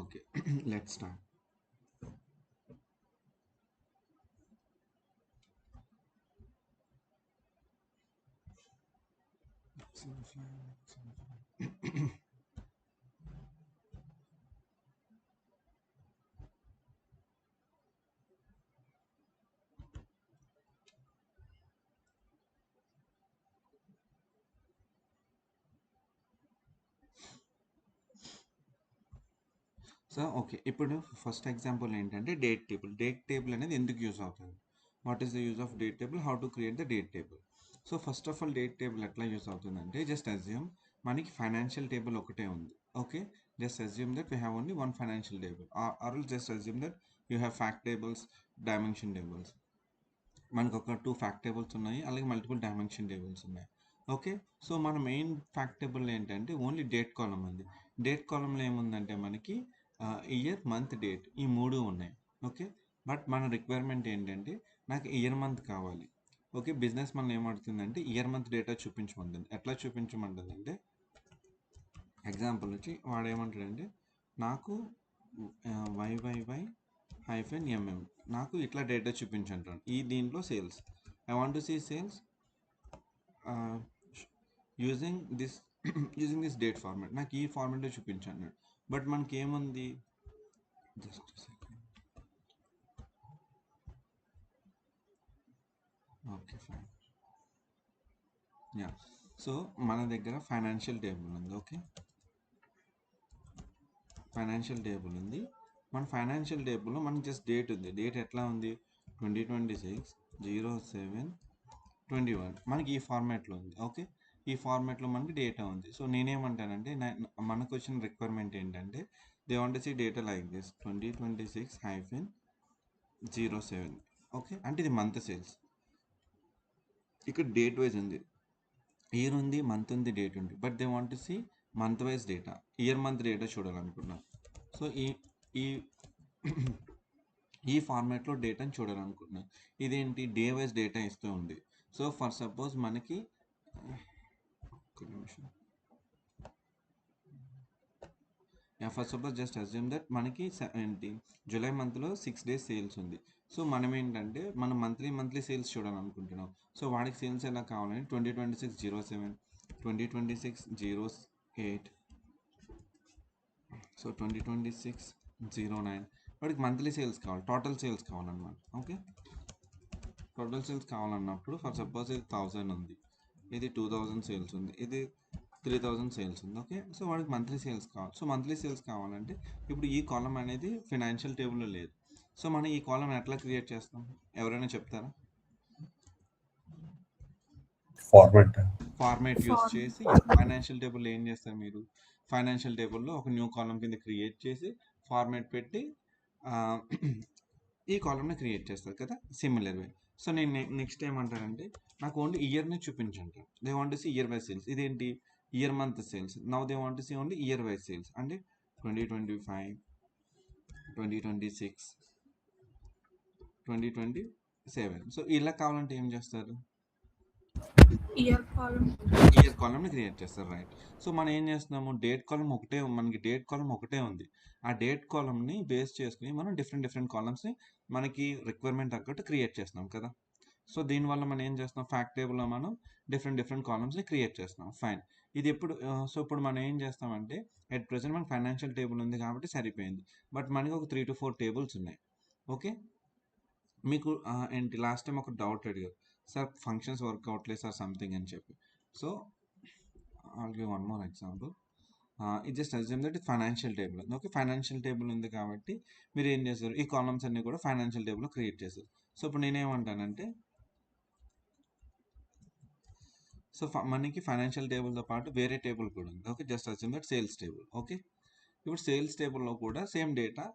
Okay, let's start. So okay, ఇప్పుడు first example ఏంటంటే date table. Date table అనేది ఎందుకు యూజ్ అవుతుంది? What is the use of date table? How to create the date table? So first of all date table ఎట్లా use అవుతుందంటే, just assume మనకి financial table ఒకటే ఉంది. Okay, just assume that we have only one financial table, or just assume that you have fact tables, dimension tables. మనకు ఒక 2 fact tables ఉన్నాయి, అలాగే multiple dimension tables ఉన్నాయి. ఓకే, సో మన main fact table ఏంటంటే only date కాలం ఉంది. Date కాలంలో ఏముందంటే మనకి ఇయర్, మంత్, డేట్ ఈ మూడు ఉన్నాయి. ఓకే, బట్ మన రిక్వైర్మెంట్ ఏంటంటే నాకు ఇయర్ మంత్ కావాలి. ఓకే, బిజినెస్ మనం ఏమడుతుందంటే ఇయర్ మంత్ డేటా చూపించమంటుంది. ఎట్లా చూపించమంటుంది అంటే, ఎగ్జాంపుల్ వచ్చి వాడు ఏమంటాడంటే నాకు వైవైవై -MM నాకు ఇట్లా డేటా చూపించంటాను. ఈ దీంట్లో sales, I want to see sales using this using this date format, నాకు ఈ ఫార్మాట్లో చూపించండి. బట్ మనకి ఏముంది, just okay fine. Ya, so మన దగ్గర ఫైనాన్షియల్ టేబుల్ ఉంది. ఓకే, ఫైనాన్షియల్ టేబుల్ ఉంది. మన ఫైనాన్షియల్ టేబుల్లో మనకి జస్ట్ డేట్ ఉంది. డేట్ ఎట్లా ఉంది, 2026/07/21 మనకి ఈ ఫార్మాట్లో ఉంది. ఓకే, ఈ ఫార్మాట్లో మనకి డేటా ఉంది. సో నేనేమంటానంటే మనకు వచ్చిన రిక్వైర్మెంట్ ఏంటంటే they want see data like this 2026-07. Okay, అంటే ఇది మంత్ సేల్స్. ఇక్కడ డేట్ వైజ్ ఉంది, ఇయర్ ఉంది, మంత్ ఉంది, డేట్ ఉంది. But they want see month wise data, year month data చూడాలనుకున్నాను. సో ఈ ఈ ఫార్మాట్లో డేటాని చూడాలనుకుంటున్నాను. ఇదేంటి, డే వైజ్ డేటా ఇస్తూ ఉంది. సో ఫర్ సపోజ్ మనకి ఒక్క నిమిషం, first suppose just assume that మనకి ఏంటి జూలై మంత్లో 6 days సేల్స్ ఉంది. సో మనం ఏంటంటే మనం మంత్లీ సేల్స్ చూడాలనుకుంటున్నాం. సో వాడికి సేల్స్ ఎలా కావాలంటే 2026-07, 2026-08, సో 2026-09 వాడికి మంత్లీ సేల్స్ కావాలి, టోటల్ సేల్స్ కావాలన్నమాట. ఓకే, టోటల్ సేల్స్ కావాలన్నప్పుడు ఫర్ సపోజ్ ఇది 1000 ఉంది, ఇది 2000 సేల్స్ ఉంది, ఇది 3000 సేల్స్ ఉంది. ఓకే, సో వాడికి మంత్లీ సేల్స్ కావాలి. సో మంత్లీ సేల్స్ కావాలంటే ఇప్పుడు ఈ కాలం అనేది ఫైనాన్షియల్ టేబుల్లో లేదు. సో మనం ఈ కాలం ఎట్లా క్రియేట్ చేస్తాం, ఎవరైనా చెప్తారా? ఫార్మాట్ యూస్ చేసి ఫైనాన్షియల్ టేబుల్ ఏం చేస్తారు మీరు, ఫైనాన్షియల్ టేబుల్లో ఒక న్యూ కాలం కింద క్రియేట్ చేసి ఫార్మాట్ పెట్టి ఈ కాలంని క్రియేట్ చేస్తారు కదా, సిమిలర్ వే. సో నేను నెక్స్ట్ ఏమంటానంటే నాకు ఓన్లీ ఇయర్ని చూపించండి. They want see year wise sales. ఇదేంటి, year month sales. Now they want see only year wise sales, అంటే 2025, 2026, 2027. సో ఇలా కావాలంటే ఏం చేస్తారు, ఇయర్ కాలంని క్రియేట్ చేస్తారు, రైట్. సో మనం ఏం చేస్తున్నాము, డేట్ కాలం ఒకటే, మనకి డేట్ కాలం ఒకటే ఉంది. ఆ డేట్ కాలంని బేస్ చేసుకుని మనం డిఫరెంట్ కాలమ్స్ని మనకి రిక్వైర్మెంట్ తగ్గట్టు క్రియేట్ చేస్తున్నాం కదా. సో దీనివల్ల మనం ఏం చేస్తున్నాం, ఫ్యాక్ట్ టేబుల్లో మనం డిఫరెంట్ కాలమ్స్ని క్రియేట్ చేస్తున్నాం. ఫైన్, ఇది ఎప్పుడు సో ఇప్పుడు మనం ఏం చేస్తామంటే ఎట్ ప్రెసెంట్ మనకి ఫైనాన్షియల్ టేబుల్ ఉంది కాబట్టి సరిపోయింది. బట్ మనకి ఒక 3 to 4 టేబుల్స్ ఉన్నాయి. ఓకే, మీకు ఏంటి లాస్ట్ టైం ఒక డౌట్ అడిగారు, సార్ ఫంక్షన్స్ వర్క్ అవ్వట్లేదు సార్ సంథింగ్ అని చెప్పి. So I'll give one more example. It just assume that financial table ఉంది. ఓకే, ఫైనాన్షియల్ టేబుల్ ఉంది కాబట్టి మీరు ఏం చేస్తారు, ఈ కాలమ్స్ అన్ని కూడా ఫైనాన్షియల్ టేబుల్లో క్రియేట్ చేస్తారు. సో ఇప్పుడు నేనేమంటానంటే, సో మనకి ఫైనాన్షియల్ టేబుల్తో పాటు వేరే టేబుల్ కూడా ఉంది. Okay, just assume that sales table. Okay, ఇప్పుడు సేల్స్ టేబుల్లో కూడా సేమ్ డేటా,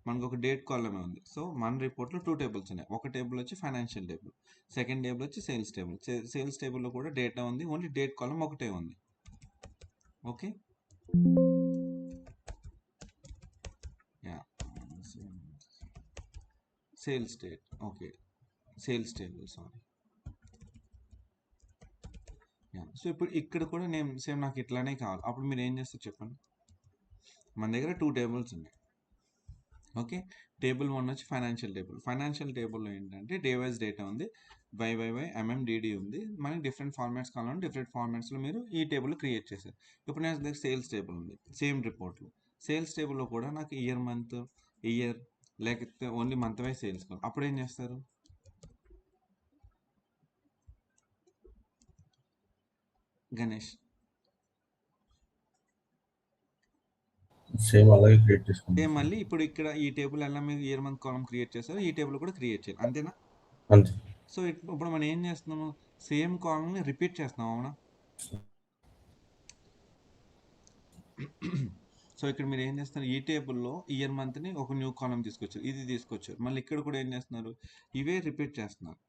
మనకు ఒక డేట్ కాలమే ఉంది. సో మన రిపోర్ట్లో 2 టేబుల్స్ ఉన్నాయి. ఒక టేబుల్ వచ్చి ఫైనాన్షియల్ టేబుల్, సెకండ్ టేబుల్ వచ్చి సేల్స్ టేబుల్. సేల్స్ టేబుల్లో కూడా డేటా ఉంది, ఓన్లీ డేట్ కాలం ఒకటే ఉంది. Okay, yeah, sales date. Okay, sales table, sorry. Yeah, so ఇప్పుడు ఇక్కడ కూడా నేను సేమ్ నాకు ఇట్లానే కావాలి. అప్పుడు మీరు ఏం చేస్తారు చెప్పండి, మన దగ్గర 2 టేబుల్స్ ఉన్నాయి. ఓకే. టేబుల్ 1 వచ్చి ఫైనాన్షియల్ టేబుల్. ఫైనాన్షియల్ టేబుల్‌లో ఏంటంటే డే వైస్ డేటా ఉంది. వై, ఎంఎం, ఉంది. మనకి డిఫరెంట్ ఫార్మాట్స్ కావాలంటే డిఫరెంట్ ఫార్మాట్స్‌లో మీరు ఈ టేబుల్ క్రియేట్ చేశారు. ఇప్పుడు నా దగ్గర సేల్స్ టేబుల్ ఉంది. సేమ్ రిపోర్ట్‌లో. సేల్స్ టేబుల్‌లో కూడా నాకు ఇయర్, మంత్, ఇయర్ లేకపోతే ఓన్లీ మంత్ వైస్ సేల్స్ కావాలి. అప్పుడు ఏం చేస్తారు? గణేష్. సేమ్ అలాగే క్రియేట్ చేసుకుంటాం సేమ్ సార్. మళ్ళీ ఇప్పుడు ఇక్కడ ఈ టేబుల్ ఎలా మీరు ఇయర్, మంత్ కాలమ్ క్రియేట్ చేశారో ఈ టేబుల్ కూడా క్రియేట్ చేయాలి. అంతేనా? అంతే. సో ఇప్పుడు మనం ఏం చేస్తున్నాము? సేమ్ కాలమ్‌ని రిపీట్ చేస్తున్నాం. అవునా? సో ఇక్కడ మీరు ఏం చేస్తున్నారు? ఈ టేబుల్‌లో ఇయర్, మంత్‌ని ఒక న్యూ కాలమ్ తీసుకొచ్చారు. ఇది తీసుకొచ్చారు. మళ్ళీ ఇక్కడ కూడా ఏం చేస్తున్నారు? ఇవే రిపీట్ చేస్తున్నారు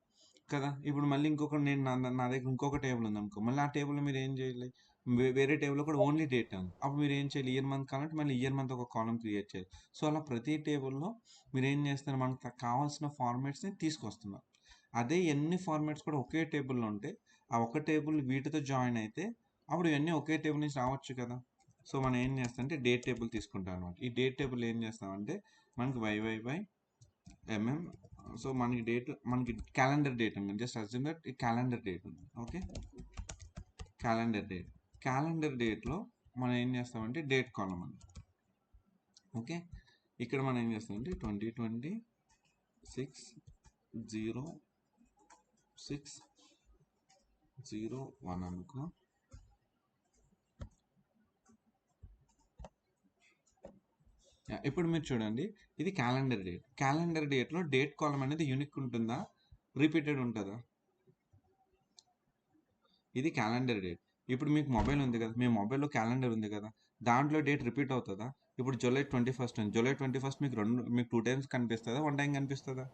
కదా! ఇప్పుడు మళ్ళీ ఇంకొక నేను నా దగ్గర ఇంకొక టేబుల్ ఉందనుకో, మళ్ళీ ఆ టేబుల్‌లో మీరు ఏం చేయాలి? వేరే టేబుల్‌లో కూడా ఓన్లీ డేట్ ఉంది. అప్పుడు మీరు ఏం చేయాలి? ఇయర్, మంత్ కావాలంటే మళ్ళీ ఇయర్, మంత్ ఒక కాలమ్ క్రియేట్ చేయాలి. సో అలా ప్రతి టేబుల్‌లో మీరు ఏం చేస్తున్నారు? మనకు కావాల్సిన ఫార్మాట్స్‌ని తీసుకొస్తున్నారు. అదే ఎన్ని ఫార్మాట్స్ కూడా ఒకే టేబుల్‌లో ఉంటే, ఆ ఒక్క టేబుల్ వీటితో జాయిన్ అయితే అప్పుడు ఇవన్నీ ఒకే టేబుల్ నుంచి రావచ్చు కదా! సో మనం ఏం చేస్తామంటే డేట్ టేబుల్ తీసుకుంటాం అనమాట. ఈ డేట్ టేబుల్ ఏం చేస్తామంటే మనకి వై, ఎంఎం. సో మనకి డేట్, మనకి క్యాలెండర్ డేట్ ఉంది. Just assume that calendar date ఉంది. ఓకే. క్యాలెండర్ డేట్లో మనం ఏం చేస్తామంటే డేట్ కాలం ఉంది. ఓకే. ఇక్కడ మనం ఏం చేస్తామంటే 2026/06/01 అనుకో. ఇప్పుడు మీరు చూడండి, ఇది క్యాలెండర్ డేట్. క్యాలెండర్ డేట్లో డేట్ కాలం అనేది యూనిక్ ఉంటుందా, రిపీటెడ్ ఉంటుందా? ఇది క్యాలెండర్ డేట్. ఇప్పుడు మీకు మొబైల్ ఉంది కదా, మీ మొబైల్లో క్యాలెండర్ ఉంది కదా, దాంట్లో డేట్ రిపీట్ అవుతుందా? ఇప్పుడు జూలై 21 ఉంది. జూలై 21 మీకు 2 టైమ్స్ కనిపిస్తుందా, 1 టైం కనిపిస్తుందా?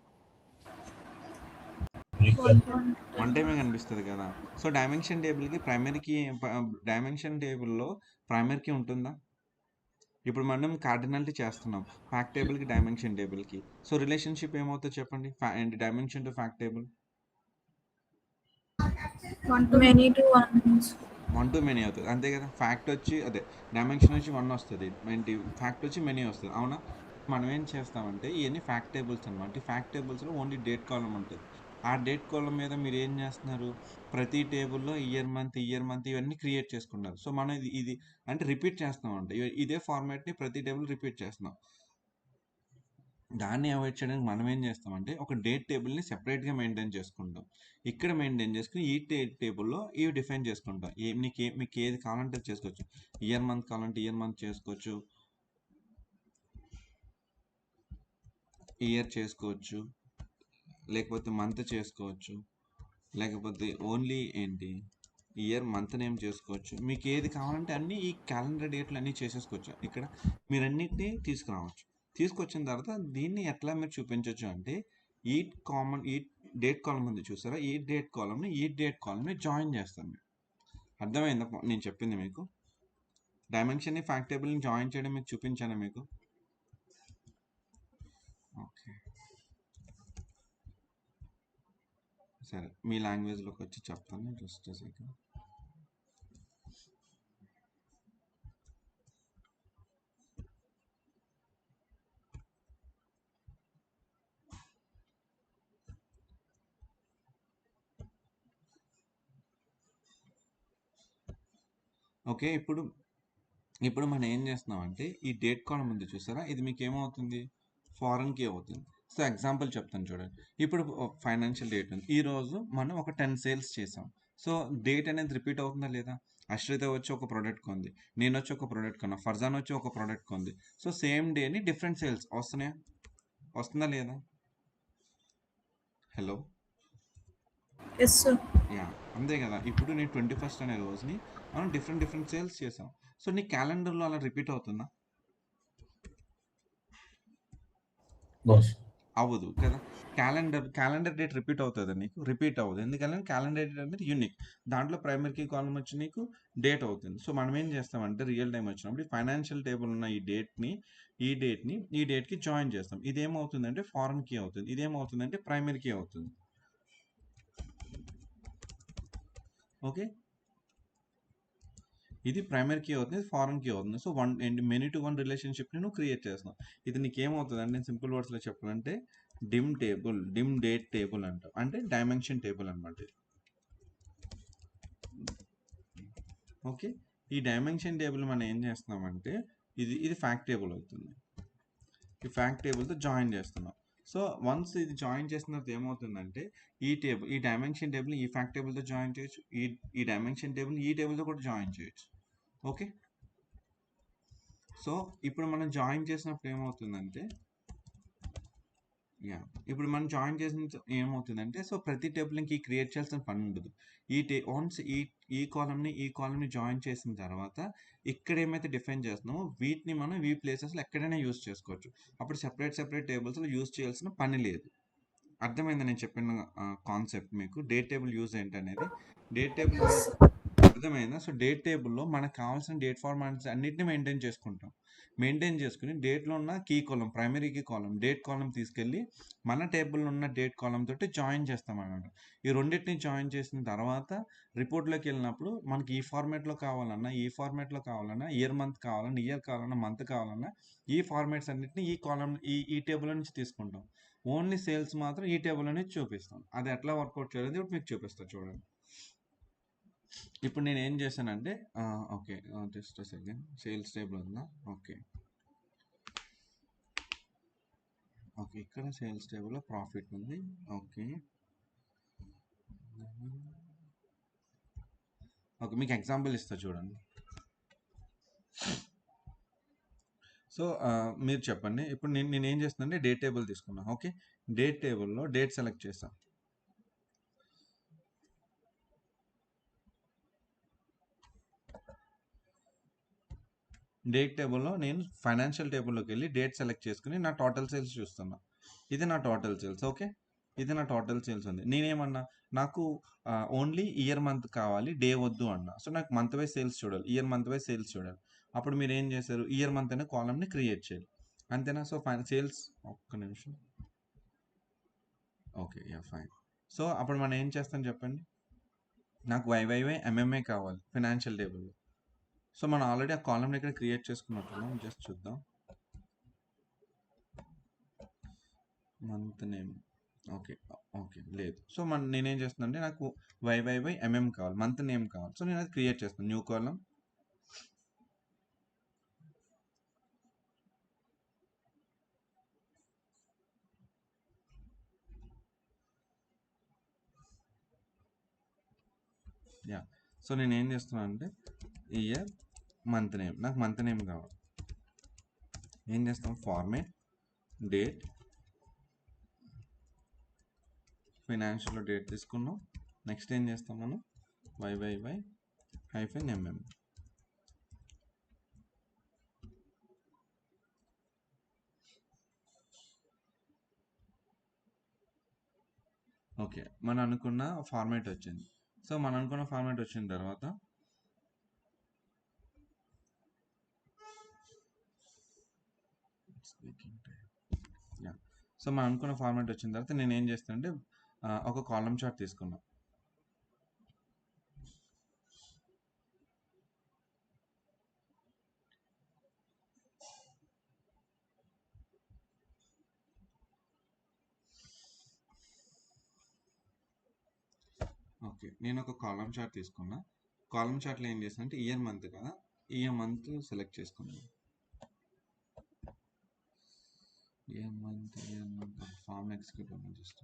వన్ టైమే కనిపిస్తుంది కదా. సో డైమెన్షన్ టేబుల్కి ప్రైమరీకి, డైమెన్షన్ టేబుల్లో ప్రైమరీకి ఉంటుందా? ఇప్పుడు మనం కార్డినాలిటీ చేస్తున్నాం ఫ్యాక్ట్ టేబుల్కి, డైమెన్షన్ టేబుల్కి. సో రిలేషన్షిప్ ఏమవుతుందో చెప్పండి, dimension to fact table. 1 to many to 1. 1 to many అవుతుంది అంతే కదా. ఫ్యాక్ట్ వచ్చి అదే డైమెన్షన్ వచ్చి 1 వస్తుంది, ఏంటి ఫ్యాక్ట్ వచ్చి మెనీ వస్తుంది. అవునా? మనం ఏం చేస్తామంటే ఇవన్నీ ఫ్యాక్ట్ టేబుల్స్ అనమాట. ఈ ఫ్యాక్ట్ టేబుల్స్లో ఓన్లీ డేట్ కాలం ఉంటుంది. ఆ డేట్ కాలం మీద మీరు ఏం చేస్తున్నారు? ప్రతి టేబుల్లో ఇయర్, మంత్ ఇవన్నీ క్రియేట్ చేసుకున్నారు. సో మనం ఇది అంటే రిపీట్ చేస్తున్నాం అంటే ఇదే ఫార్మాట్ని ప్రతి టేబుల్ రిపీట్ చేస్తున్నాం. దాన్ని అవాయిడ్ చేయడానికి మనం ఏం చేస్తామంటే ఒక డేట్ టేబుల్ని సెపరేట్గా మెయింటైన్ చేసుకుంటాం. ఇక్కడ మెయింటైన్ చేసుకుని ఈ టేబుల్లో ఇవి డిఫైన్ చేసుకుంటాం. మీకు ఏది కావాలంటే అది చేసుకోవచ్చు. ఇయర్, మంత్ కావాలంటే ఇయర్, మంత్ చేసుకోవచ్చు, ఇయర్ చేసుకోవచ్చు, లేకపోతే మంత్ చేసుకోవచ్చు, లేకపోతే ఓన్లీ ఏంటి ఇయర్, మంత్ నేమ్ చేసుకోవచ్చు. మీకు ఏది కావాలంటే అన్నీ ఈ క్యాలెండర్ డేట్లు అన్నీ చేసేసుకోవచ్చు. ఇక్కడ మీరు అన్నిటినీ తీసుకురావచ్చు. తీసుకొచ్చిన తర్వాత దీన్ని ఎట్లా మీరు చూపించవచ్చు అంటే ఈ డేట్ కాలం ఉంది చూసారా, ఈ డేట్ కాలంని జాయిన్ చేస్తాను మీరు. అర్థమైందా నేను చెప్పింది మీకు? డైమెన్షన్ని, ఫ్యాక్ట్ టేబుల్ని జాయిన్ చేయడం మీకు చూపించాను మీకు. ఓకే సరే, మీ లాంగ్వేజ్లోకి వచ్చి చెప్తాను జస్ట్ సెకండ్. ఓకే. ఇప్పుడు మనం ఏం చేస్తున్నామంటే ఈ డేట్ కాలం ఉంది చూసారా, ఇది మీకు ఏమవుతుంది? ఫారెన్ కీ అవుతుంది. సో ఎగ్జాంపుల్ చెప్తాను చూడండి. ఇప్పుడు ఫైనాన్షియల్ డేట్ ఉంది. ఈరోజు మనం ఒక 10 సేల్స్ చేసాం. సో డేట్ అనేది రిపీట్ అవుతుందా లేదా? అశ్రిత వచ్చి ఒక ప్రోడక్ట్ కొంది, నేను వచ్చి ఒక ప్రోడక్ట్ కొన్నా, ఫర్జాన్ వచ్చి ఒక ప్రోడక్ట్ కొంది. సో సేమ్ డేని డిఫరెంట్ సేల్స్ వస్తున్నాయా, వస్తుందా లేదా? హలో. Yes, sir. యా, అంతే కదా. ఇప్పుడు నేను 21 అనే రోజుని మనం డిఫరెంట్ సేల్స్ చేసాం. సో నీ క్యాలెండర్లో అలా రిపీట్ అవుతుందా? అవ్వదు కదా. క్యాలెండర్ డేట్ రిపీట్ అవుతుంది నీకు? రిపీట్ అవ్వదు. ఎందుకంటే క్యాలెండర్ డేట్ అనేది యూనిక్. దాంట్లో ప్రైమరీ కాలం వచ్చి నీకు డేట్ అవుతుంది. సో మనం ఏం చేస్తామంటే రియల్ టైం వచ్చినప్పుడు ఫైనాన్షియల్ టేబుల్ ఉన్న ఈ డేట్కి జాయిన్ చేస్తాం. ఇదేమవుతుందంటే ఫారెన్ కీ అవుతుంది, ఇదేమవుతుందంటే ప్రైమరీ కీ అవుతుంది. ఓకే. ఇది ప్రైమరీ కీ అవుతుంది, ఫారెన్ కీ అవుతుంది. సో మెనీ టు వన్ రిలేషన్షిప్ని నువ్వు క్రియేట్ చేస్తున్నావు. ఇది నీకేమవుతుంది అంటే, నేను సింపుల్ వర్డ్స్లో చెప్పాలంటే డిమ్ డేట్ టేబుల్ అంటాం, అంటే డైమెన్షన్ టేబుల్ అనమాట. ఓకే, ఈ డైమెన్షన్ టేబుల్ మనం ఏం చేస్తున్నామంటే ఇది ఫ్యాక్ట్ టేబుల్ అవుతుంది. ఈ ఫ్యాక్ట్ టేబుల్తో జాయిన్ చేస్తున్నాం. సో వన్స్ ఇది జాయిన్ చేసిన తర్వాత ఏమవుతుందంటే ఈ డైమెన్షన్ టేబుల్ ఈ ఫ్యాక్ట్ టేబుల్తో జాయిన్ చేయొచ్చు, ఈ డైమెన్షన్ టేబుల్ ఈ టేబుల్తో కూడా జాయిన్ చేయొచ్చు. ఓకే, సో ఇప్పుడు మనం జాయిన్ చేసినప్పుడు ఏమవుతుందంటే ఇప్పుడు మనం జాయిన్ చేసిన ఏమవుతుందంటే, సో ప్రతి టేబుల్కి క్రియేట్ చేయాల్సిన పని ఉండదు. వన్స్ ఈ కాలమ్ని జాయిన్ చేసిన తర్వాత ఇక్కడ ఏమైతే డిఫైన్ చేస్తున్నామో వీటిని మనం ఈ ప్లేసెస్లో ఎక్కడైనా యూజ్ చేసుకోవచ్చు. అప్పుడు సెపరేట్ టేబుల్స్లో యూజ్ చేయాల్సిన పని లేదు. అర్థమైందా నేను చెప్పిన కాన్సెప్ట్ మీకు? డేట్ టేబుల్ యూజ్ ఏంటనేది. డేట్ టేబుల్ అర్థమైందా? సో డేట్ టేబుల్లో మనకు కావాల్సిన డేట్ ఫార్మాట్స్ అన్నిటిని మెయింటైన్ చేసుకుని డేట్లో ఉన్న key column, primary key column, date column తీసుకెళ్ళి మన టేబుల్లో ఉన్న డేట్ కాలం తోటి జాయిన్ చేస్తామన్నమాట. ఈ రెండింటిని జాయిన్ చేసిన తర్వాత రిపోర్ట్లోకి వెళ్ళినప్పుడు మనకి ఈ ఫార్మాట్లో కావాలన్నా ఇయర్ మంత్ కావాలన్నా ఇయర్ కావాలన్నా మంత్ కావాలన్నా ఈ ఫార్మాట్స్ అన్నిటిని ఈ కాలం ఈ టేబుల్ నుంచి తీసుకుంటాం. ఓన్లీ సేల్స్ మాత్రం ఈ టేబుల్ అనేది చూపిస్తాం. అది ఎట్లా వర్కౌట్ చేయాలి ఇప్పుడు మీకు చూపిస్తాను చూడండి. ఇప్పుడు నేను ఏం చేశానంటే okay, just second, sales table ఉందా? ఓకే, ఇక్కడ సేల్స్ టేబుల్లో ప్రాఫిట్ ఉంది. ఓకే, మీకు ఎగ్జాంపుల్ ఇస్తా చూడండి. సో మీరు చెప్పండి. ఇప్పుడు నేను ఏం చేస్తానంటే డేట్ టేబుల్ తీసుకున్నా. ఓకే, డేట్ టేబుల్లో డేట్ సెలెక్ట్ చేస్తాను. డేట్ టేబుల్లో నేను ఫైనాన్షియల్ టేబుల్లోకి వెళ్ళి డేట్ సెలెక్ట్ చేసుకుని నా టోటల్ సేల్స్ చూస్తున్నా. ఇది నా టోటల్ సేల్స్. ఓకే, ఇది నా టోటల్ సేల్స్ ఉంది. నేనేమన్నా నాకు ఓన్లీ ఇయర్ మంత్ కావాలి, డే వద్దు అన్నా. సో నాకు మంత్ వైజ్ సేల్స్ చూడాలి, మంత్ వైజ్ సేల్స్ చూడాలి. అప్పుడు మీరు ఏం చేశారు, ఇయర్ మంత్ అనే కాలమ్ని క్రియేట్ చేయాలి, అంతేనా? సో సేల్స్, ఒక్క నిమిషం. Okay, fine. సో అప్పుడు మనం ఏం చేస్తాం చెప్పండి. నాకు ఎంఎంఏ కావాలి ఫైనాన్షియల్ టేబుల్లో. సో మనం ఆల్రెడీ ఆ కాలమ్ని ఇక్కడ క్రియేట్ చేసుకున్నట్టున్నాం. జస్ట్ చూద్దాం. మంత్ నేమ్, ఓకే లేదు. సో నేనేం చేస్తున్నా అంటే నాకు ఎంఎం కావాలి, మంత్ నేమ్ కావాలి. సో నేను అది క్రియేట్ చేస్తాను, న్యూ కాలం. సో నేను ఏం చేస్తున్నాను అంటే ఇయర్ మంత్ నేమ్, నాకు మంత్ నేమ్ కావాలి. ఏం చేస్తాం, ఫార్మేట్ డేట్, ఫైనాన్షియల్లో డేట్ తీసుకున్నాం. నెక్స్ట్ ఏం చేస్తాం మనం, YYY-MM. ఓకే, మనం అనుకున్న ఫార్మేట్ వచ్చింది. సో మనం అనుకున్న ఫార్మేట్ వచ్చిన తర్వాత నేను ఏం చేస్తానంటే ఒక కాలమ్ చార్ట్ తీసుకున్నా. ఓకే, నేను ఒక కాలమ్ చార్ట్ తీసుకున్నా. కాలమ్ చార్ట్లో ఏం చేస్తాను అంటే ఇయర్ మంత్ కదా, ఇయర్ మంత్ సెలెక్ట్ చేసుకున్నాను. ఇయర్ మంత్ ఫామ్ ఎగ్జిక్యూట్ అవ్వాలి. జస్ట్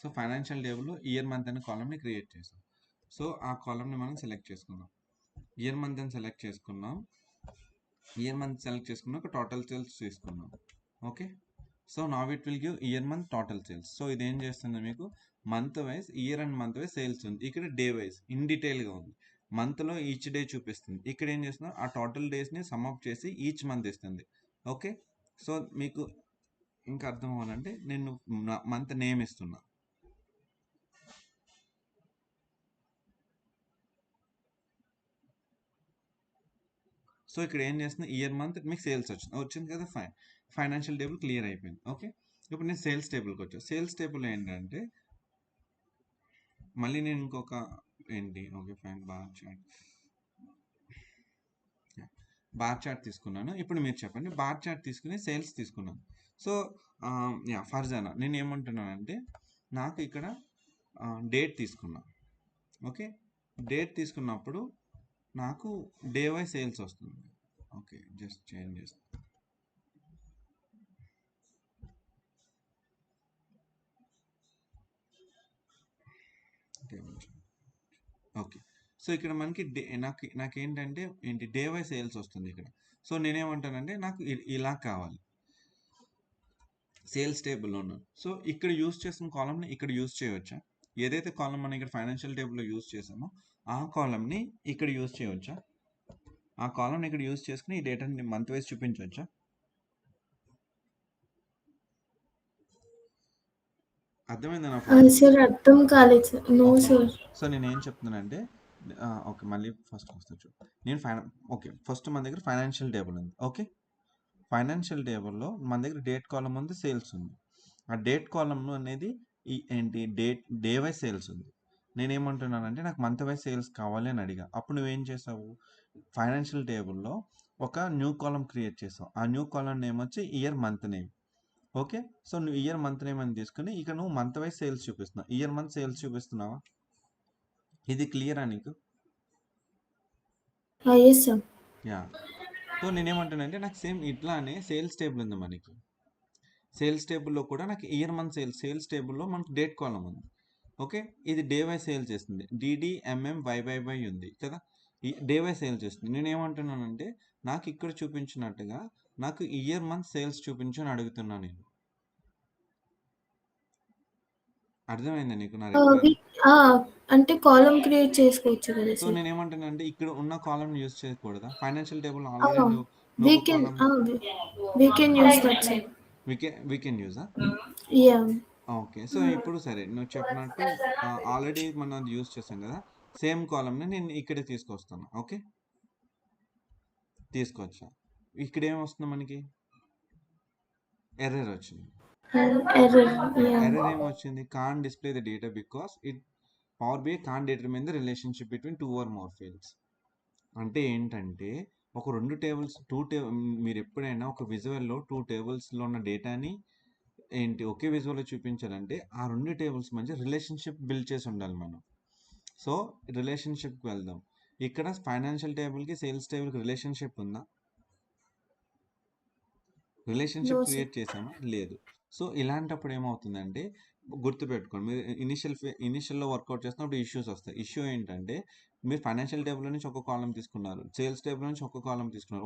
సో ఫైనాన్షియల్ టేబుల్లో ఇయర్ మంత్ అనే కాలమ్ని క్రియేట్ చేసాం. సో ఆ కాలమ్ని మనం సెలెక్ట్ చేసుకున్నాం. ఇయర్ మంత్ అని సెలెక్ట్ చేసుకున్నాం. ఒక టోటల్ సేల్స్ తీసుకున్నాం. Okay, so now it will give year month total sales. So ఇది ఏం చేస్తుంది మీకు, month wise, year and month wise sales ఉంది. ఇక్కడ డే వైజ్ ఇన్ డీటెయిల్గా ఉంది. మంత్లో ఈచ్ డే చూపిస్తుంది. ఇక్కడ ఏం చేస్తున్నా ఆ టోటల్ డేస్ని సమ్అప్ చేసి ఈచ్ మంత్ ఇస్తుంది. ఓకే, సో మీకు ఇంకా అర్థం అవ్వాలంటే నేను మంత్ నేమ్ ఇస్తున్నా. సో ఇక్కడ ఏం చేస్తున్నా ఇయర్ మంత్ మీకు సేల్స్ వచ్చింది కదా, ఫైన్. ఫైనాన్షియల్ టేబుల్ క్లియర్ అయిపోయింది. ఓకే, ఇప్పుడు నేను సేల్స్ టేబుల్కి వచ్చాను. సేల్స్ టేబుల్ ఏంటంటే మళ్ళీ నేను ఇంకొక ఏంటి, ఓకే ఫైన్, బార్ చార్ట్ తీసుకున్నాను. ఇప్పుడు మీరు చెప్పండి, బార్ చార్ట్ తీసుకుని సేల్స్ తీసుకున్నాను. సో ఫర్జానా నేను ఏమంటున్నానంటే నాకు ఇక్కడ డేట్ తీసుకున్నా. ఓకే, డేట్ తీసుకున్నప్పుడు నాకు డే వైజ్ సేల్స్ వస్తుంది. ఓకే, జస్ట్ చేంజ్ చేస్తాను. ఓకే, సో ఇక్కడ మనకి నాకేంటంటే ఏంటి డే వైజ్ సేల్స్ వస్తుంది ఇక్కడ. సో నేనేమంటానంటే నాకు ఇలా కావాలి సేల్స్ టేబుల్లో ఉన్నాను. సో ఇక్కడ యూస్ చేసిన కాలంని ఇక్కడ యూస్ చేయవచ్చా? ఏదైతే కాలం మనం ఇక్కడ ఫైనాన్షియల్ టేబుల్లో యూస్ చేసామో ఆ కాలంని ఇక్కడ యూస్ చేయవచ్చా? ఆ కాలంని ఇక్కడ యూస్ చేసుకుని ఈ డేటాని మంత్ వైజ్ చూపించవచ్చా? అర్థమైందా నా పాయింట్? సార్ అర్థం కాలేదు sir. No okay, sir. So నేను ఏం చెప్తున్నానంటే ఓకే మళ్ళీ ఫస్ట్ వస్తా చూడు. నేను ఓకే ఫస్ట్ మన దగ్గర ఫైనాన్షియల్ టేబుల్ ఉంది. ఓకే, ఫైనాన్షియల్ టేబుల్లో మన దగ్గర డేట్ కాలం ఉంది, సేల్స్ ఉంది. ఆ డేట్ కాలం అనేది ఏంటి డే వైజ్ సేల్స్ ఉంది. నేనేమంటున్నానంటే నాకు మంత్ వైజ్ సేల్స్ కావాలి అని అడిగా. అప్పుడు నువ్వేం చేసావు, ఫైనాన్షియల్ టేబుల్లో ఒక న్యూ కాలం క్రియేట్ చేసావు. ఆ న్యూ కాలం నేమ్ వచ్చి year month name. Okay, so నువ్వు ఇయర్ మంత్ నేమ్ అని తీసుకుని ఇక నువ్వు మంత్ వైజ్ సేల్స్ చూపిస్తున్నావు, ఇయర్ మంత్ సేల్స్ చూపిస్తున్నావా? ఇది క్లియరా నీకు? Yes sir. యా, సో నేనేమంటానంటే నాకు సేమ్ ఇట్లానే సేల్స్ టేబుల్ ఉంది మనకి. సేల్స్ టేబుల్లో కూడా నాకు ఇయర్ మంత్ సేల్స్ టేబుల్లో మనకు డేట్ కాలం ఉంది. ఓకే, ఇది డే వైజ్ సేల్ చేస్తుంది, DDMMYY ఉంది కదా, ఈ డే వైజ్ సేల్ చేస్తుంది. నేనేమంటున్నానంటే నాకు ఇక్కడ చూపించినట్టుగా నాకు ఇయర్ మంత్ సేల్స్ చూపించు అని అడుగుతున్నాను నేను. అర్థమైందా నీకు నా అంటే కాలం క్రియేట్ చేసుకోవచ్చు కదా సో సార్. నేనేమంటానంటే ఇక్కడ ఉన్న కాలం యూజ్ చేయకూడదా? ఫైనాన్షియల్ టేబుల్ ఆల్రెడీ నువ్వు we ఒక can column we can use that sir. We can యూజా? Yeah. ఓకే, సో ఇప్పుడు సరే నువ్వు చెప్పినట్టు ఆల్రెడీ మనం అది యూజ్ చేసాం కదా, సేమ్ కాలంని నేను ఇక్కడ తీసుకొస్తాను. ఓకే, తీసుకొచ్చా. ఇక్కడ ఏం వస్తుంది మనకి, ఎర్రర్ వచ్చింది. Error. Yeah. ఎర్రర్ ఏం వచ్చింది, can't display the data because Power BI can't determine the relationship between 2 or more fields. అంటే ఏంటంటే ఒక రెండు టేబుల్స్ మీరు ఎప్పుడైనా ఒక విజువల్లో 2 టేబుల్స్లో ఉన్న డేటాని ఏంటి ఒకే విజువల్లో చూపించాలంటే ఆ రెండు టేబుల్స్ మధ్య రిలేషన్షిప్ బిల్డ్ చేసి ఉండాలి మనం. సో రిలేషన్షిప్కి వెళ్దాం. ఇక్కడ ఫైనాన్షియల్ టేబుల్కి సేల్స్ టేబుల్కి రిలేషన్షిప్ ఉందా? Relationship No, sir. క్రియేట్ చేసామా? లేదు. సో ఇలాంటప్పుడు ఏమవుతుందంటే గుర్తుపెట్టుకోండి, మీరు ఇనిషియల్లో వర్కౌట్ చేస్తున్నప్పుడు ఇష్యూస్ వస్తాయి. ఇష్యూ ఏంటంటే మీరు ఫైనాన్షియల్ టేబుల్ నుంచి ఒక కాలం తీసుకున్నారు, సేల్స్ టేబుల్ నుంచి ఒక కాలం తీసుకున్నారు,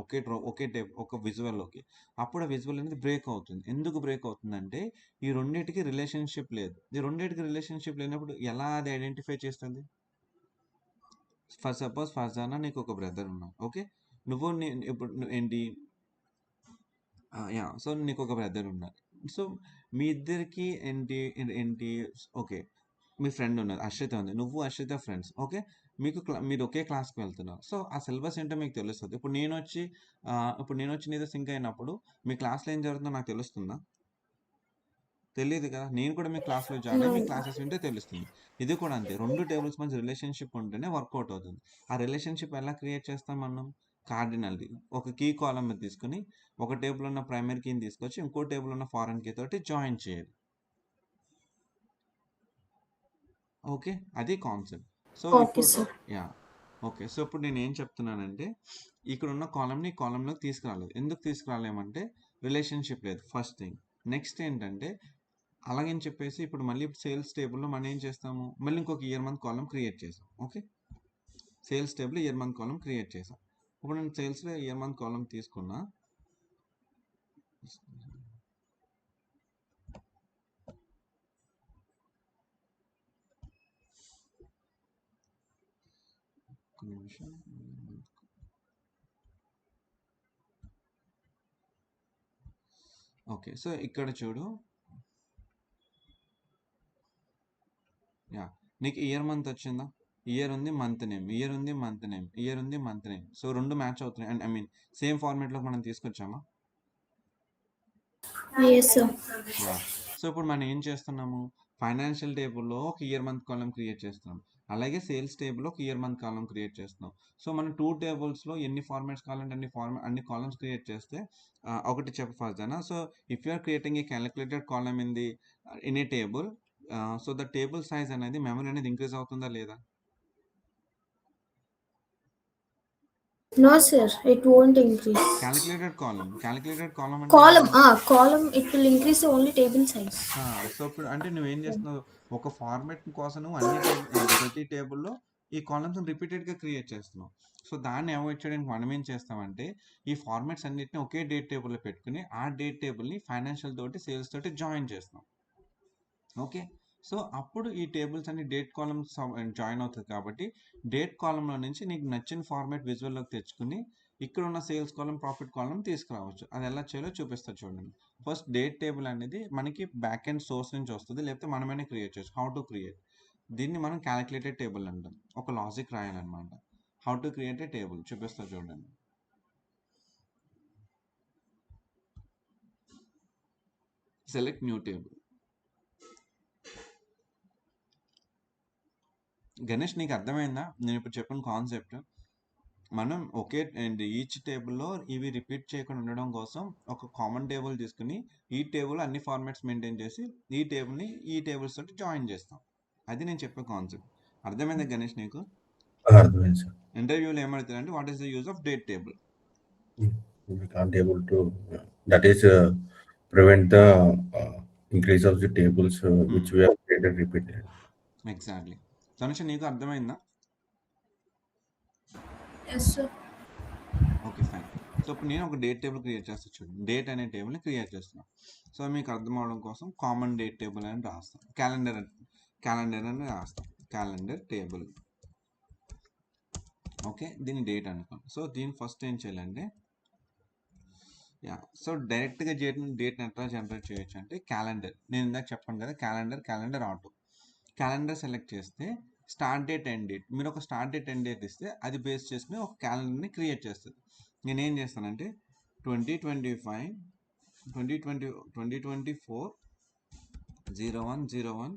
ఒకే టేబుల్ ఒక విజువల్లోకి. అప్పుడు ఆ విజువల్ అనేది బ్రేక్ అవుతుంది. ఎందుకు బ్రేక్ అవుతుందంటే ఈ రెండింటికి రిలేషన్షిప్ లేదు. ఈ రెండింటికి రిలేషన్షిప్ లేనప్పుడు ఎలా అది ఐడెంటిఫై చేస్తుంది? సపోజ్ ఫర్జానా నీకు ఒక బ్రదర్ ఉన్నాడు. ఓకే, నువ్వు ఇప్పుడు ఏంటి యా, సో నీకు ఒక బ్రదర్ ఉన్నారు. సో మీ ఇద్దరికి ఏంటి ఏంటి ఓకే, మీ ఫ్రెండ్ ఉన్నారు, అశ్రిత ఉంది, నువ్వు అశ్రిత ఫ్రెండ్స్. ఓకే, మీరు ఒకే క్లాస్కి వెళ్తున్నారు. సో ఆ సిలబస్ ఏంటో మీకు తెలుస్తుంది. ఇప్పుడు నేను వచ్చి నీతో సింక్ అయినప్పుడు మీ క్లాస్లో ఏం జరుగుతుందో నాకు తెలుస్తుందా? తెలియదు కదా. నేను కూడా మీ క్లాస్లో జాయిన్ అయ్యి మీ క్లాసెస్ వింటే తెలుస్తుంది. ఇది కూడా అంతే, రెండు టేబుల్స్ మధ్య రిలేషన్షిప్ ఉంటేనే వర్కౌట్ అవుతుంది. ఆ రిలేషన్షిప్ ఎలా క్రియేట్ చేస్తాం మనం? కార్డినల్ది ఒక కీ కాలమ్ తీసుకుని ఒక టేబుల్ ఉన్న ప్రైమరీ కీని తీసుకొచ్చి ఇంకో టేబుల్ ఉన్న ఫారెన్ కీ తోటి జాయిన్ చేయాలి. ఓకే, అది కాన్సెప్ట్. సో Okay, ఇప్పుడు sir. యా, ఓకే, సో ఇప్పుడు నేను ఏం చెప్తున్నానంటే ఇక్కడ ఉన్న కాలమ్ని కాలంలోకి తీసుకురాలేదు. ఎందుకు తీసుకురాలేమంటే రిలేషన్షిప్ లేదు, ఫస్ట్ థింగ్. నెక్స్ట్ ఏంటంటే అలాగని చెప్పేసి ఇప్పుడు మళ్ళీ సేల్స్ టేబుల్లో మనం ఏం చేస్తాము, మళ్ళీ ఇంకొక ఇయర్ మంత్ కాలం క్రియేట్ చేసాం. Okay, sales table year month column create చేసాం. ఇప్పుడు నేను సేల్స్లో ఇయర్ మంత్ కాలం తీసుకున్నా. నిమిషం. ఓకే. సో ఇక్కడ చూడు. నీకు ఇయర్ మంత్ వచ్చిందా? ఇయర్ ఉంది, మంత్ నేమ్, ఇయర్ ఉంది, మంత్ నేమ్, ఇయర్ ఉంది, మంత్ నేమ్. సో 2 మ్యాచ్ అవుతున్నాయి. అండ్ ఐ మీన్ సేమ్ ఫార్మాట్‌లోకి మనం తీసుకొచ్చామా? Yes, sir. సో ఇప్పుడు మనం ఏం చేస్తున్నాము? ఫైనాన్షియల్ టేబుల్‌లో ఒక ఇయర్ మంత్ కాలమ్ క్రియేట్ చేస్తున్నాం. అలాగే సేల్స్ టేబుల్‌లో ఒక ఇయర్ మంత్ కాలమ్ క్రియేట్ చేస్తున్నాం. సో మనం 2 టేబుల్స్‌లో ఎన్ని ఫార్మాట్స్ కావాలంటే అన్ని కాలమ్స్ క్రియేట్ చేస్తే ఒకటి చెప్పు ఫస్ట్ జనా. So if you are creating a calculated column in a table, so the table size అనేది మెమరీ అనేది ఇంక్రీజ్ అవుతుందా లేదా? No, sir. It won't increase. Calculated column అంటే Column, column. It will increase the only table size. So ఇప్పుడు అంటే నువ్వేం చేస్తున్నావు? ఒక ఫార్మాట్ కోసం నువ్వు ప్రతి టేబుల్‌లో ఈ కాలమ్స్‌ని రిపీటెడ్‌గా క్రియేట్ చేస్తున్నావు. సో దాన్ని అవాయిడ్ చేయడానికి మనం ఏం చేస్తామంటే, ఈ ఫార్మాట్స్ అన్నిటిని ఒకే డేట్ టేబుల్‌లో పెట్టుకొని, ఆ డేట్ టేబుల్‌ని ఫైనాన్షియల్ తోటి, సేల్స్ తోటి జాయిన్ చేస్తాం. ఓకే. సో అప్పుడు ఈ టేబుల్స్ అన్ని డేట్ కాలమ్స్ జాయిన్ అవుతది కాబట్టి, డేట్ కాలమ్‌లో నుంచి నీకు నచ్చిన ఫార్మాట్ విజువల్‌లోకి తెచ్చుకొని, ఇక్కడ ఉన్న సేల్స్ కాలమ్, ప్రాఫిట్ కాలమ్ తీసుకురావచ్చు. అది ఎలా చేయాలో చూపిస్తా చూడండి. ఫస్ట్ డేట్ టేబుల్ అనేది మనకి బ్యాక్ ఎండ్ సోర్స్ నుంచి వస్తది. లేకపోతే మనమైనా క్రియేట్ చేయొచ్చు. How to create? దీన్ని మనం క్యాలిక్యులేటెడ్ టేబుల్ అంటాం. ఒక లాజిక్ రాయాలన్నమాట. How to create a table చూపిస్తా చూడండి. Select new table. గణేష్ నీకు అర్థమైందా నేను ఇప్పుడు చెప్పిన కాన్సెప్ట్? మనం ఈచ్ టేబుల్‌లో ఇవి రిపీట్ చేయకుండా ఉండడం కోసం ఒక కామన్ టేబుల్ తీసుకొని, ఈ టేబుల్ అన్ని ఫార్మాట్స్ మెయింటైన్ చేసి, ఈ టేబుల్‌ని ఈ టేబుల్స్ తోటి జాయిన్ చేస్తాం. అది నేను చెప్పే కాన్సెప్ట్. అర్థమైందా గణేష్ నీకు? అర్థమైంది సార్. ఇంటర్వ్యూలో ఏమడుగుతారంటే what is the use of date table? We can't able to, that is, prevent the increase of the tables which we have created repeatedly. Exactly. Tanusha నీకు అర్థమైందా? Yes, sir. Okay fine. So ఇప్పుడు నేను ఒక date table create చేస్తాను చూడండి. Date అనే టేబుల్ని create చేస్తున్నాను. So మీకు అర్థం అవడం కోసం కామన్ డేట్ టేబుల్ అని రాస్తాం. క్యాలెండర్ అని రాస్తాం. Calendar table. ఓకే. దీన్ని డేట్ అనుకోండి. సో దీన్ని ఫస్ట్ ఏం చేయాలంటే, సో డైరెక్ట్గా డేట్ని ఎట్లా జనరేట్ చేయొచ్చు అంటే, క్యాలెండర్ నేను ఇందాక చెప్పాను కదా, క్యాలెండర్ ఆటో. క్యాలెండర్ సెలెక్ట్ చేస్తే స్టార్ట్ డేట్ ఎండ్ డేట్, మీరు ఒక స్టార్ట్ డేట్ ఎండ్ డేట్ ఇస్తే అది బేస్ చేసుకుని ఒక క్యాలెండర్ని క్రియేట్ చేస్తుంది. నేనేం చేస్తానంటే 2024 01/01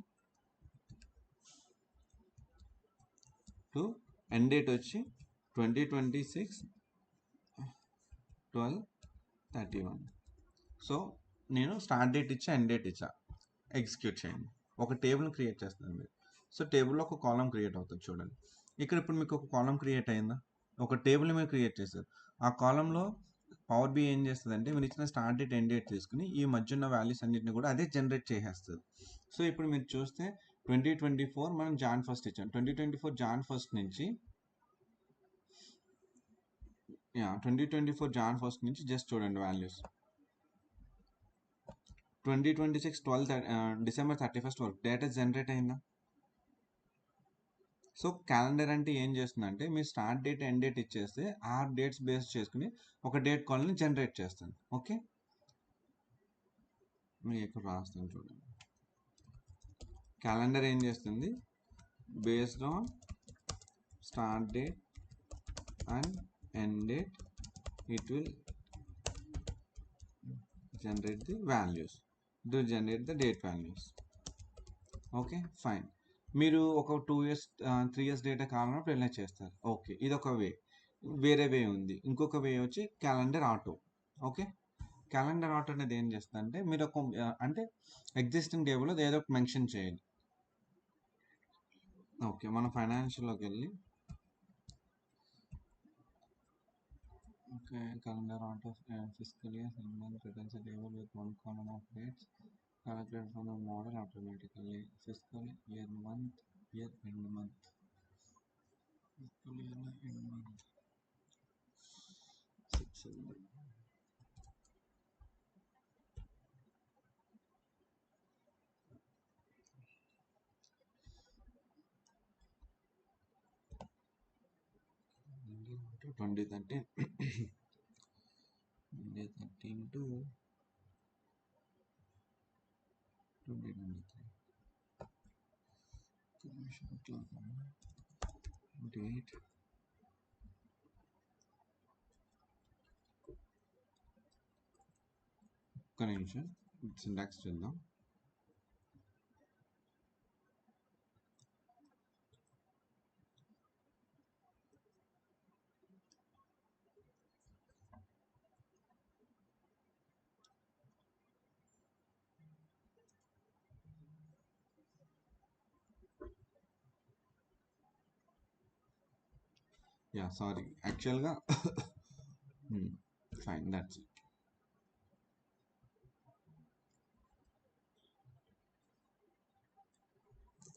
టు ఎండ్ డేట్ వచ్చి 2026 12/31. సో నేను స్టార్ట్ డేట్ ఇచ్చా, ఎండ్ డేట్ ఇచ్చా. ఎగ్జిక్యూట్ చేయండి. ఒక టేబుల్ని క్రియేట్ చేస్తుంది మీరు. సో టేబుల్లో ఒక కాలం క్రియేట్ అవుతుంది చూడండి. ఇక్కడ ఇప్పుడు మీకు ఒక కాలం క్రియేట్ అయిందా? ఒక టేబుల్ని మీరు క్రియేట్ చేశారు. ఆ కాలంలో పవర్ బి ఏం చేస్తుంది అంటే, మీరు ఇచ్చిన స్టార్ట్ డేట్ ఎండ్ డేట్ తీసుకుని ఈ మధ్య ఉన్న వాల్యూస్ అన్నింటిని కూడా అదే జనరేట్ చేసేస్తుంది. సో ఇప్పుడు మీరు చూస్తే 2024 మనం జాన్ 1 ఇచ్చాం. 2024 జాన్ 1 నుంచి 2024 జాన్ 1 నుంచి జస్ట్ చూడండి వాల్యూస్. 2026 డిసెంబర్ 31 వరకు డేటా జనరేట్ అయిందా? సో క్యాలెండర్ అంటే ఏం చేస్తుందంటే, మీరు స్టార్ట్ డేట్ ఎండ్ డేట్ ఇచ్చేస్తే ఆ డేట్స్ బేస్ చేసుకుని ఒక డేట్ కాల్ని జనరేట్ చేస్తుంది. ఓకే. మీరు ఇక్కడ రాస్తాను చూడండి. క్యాలెండర్ ఏం చేస్తుంది? Based on start date and end date it will generate the values, to generate the date values. Okay fine. మీరు ఒక 2 years 3 years డేటా కావాలన్నప్పుడు ఇలా చేస్తారు. ఓకే, ఇది ఒక వే. వేరే వే ఉంది. ఇంకొక వే వచ్చి calendar auto. Okay. Calendar auto అనేది ఏం చేస్తుందంటే, మీరు ఒక అంటే ఎగ్జిస్టింగ్ టేబుల్లో ఏదో ఒక మెన్షన్ చేయాలి. ఓకే, మన ఫైనాన్షియల్లోకి వెళ్ళి okay, calendar out of fiscal year, month returns a table with one column of dates calculated from the model automatically. Fiscal year month, year end month. Fiscal year end month. 600. 2013 2013 to 2023 date ఒక్క నిమిషం syntax చూద్దాం. Yeah sorry యాక్చువల్గా fine that's it.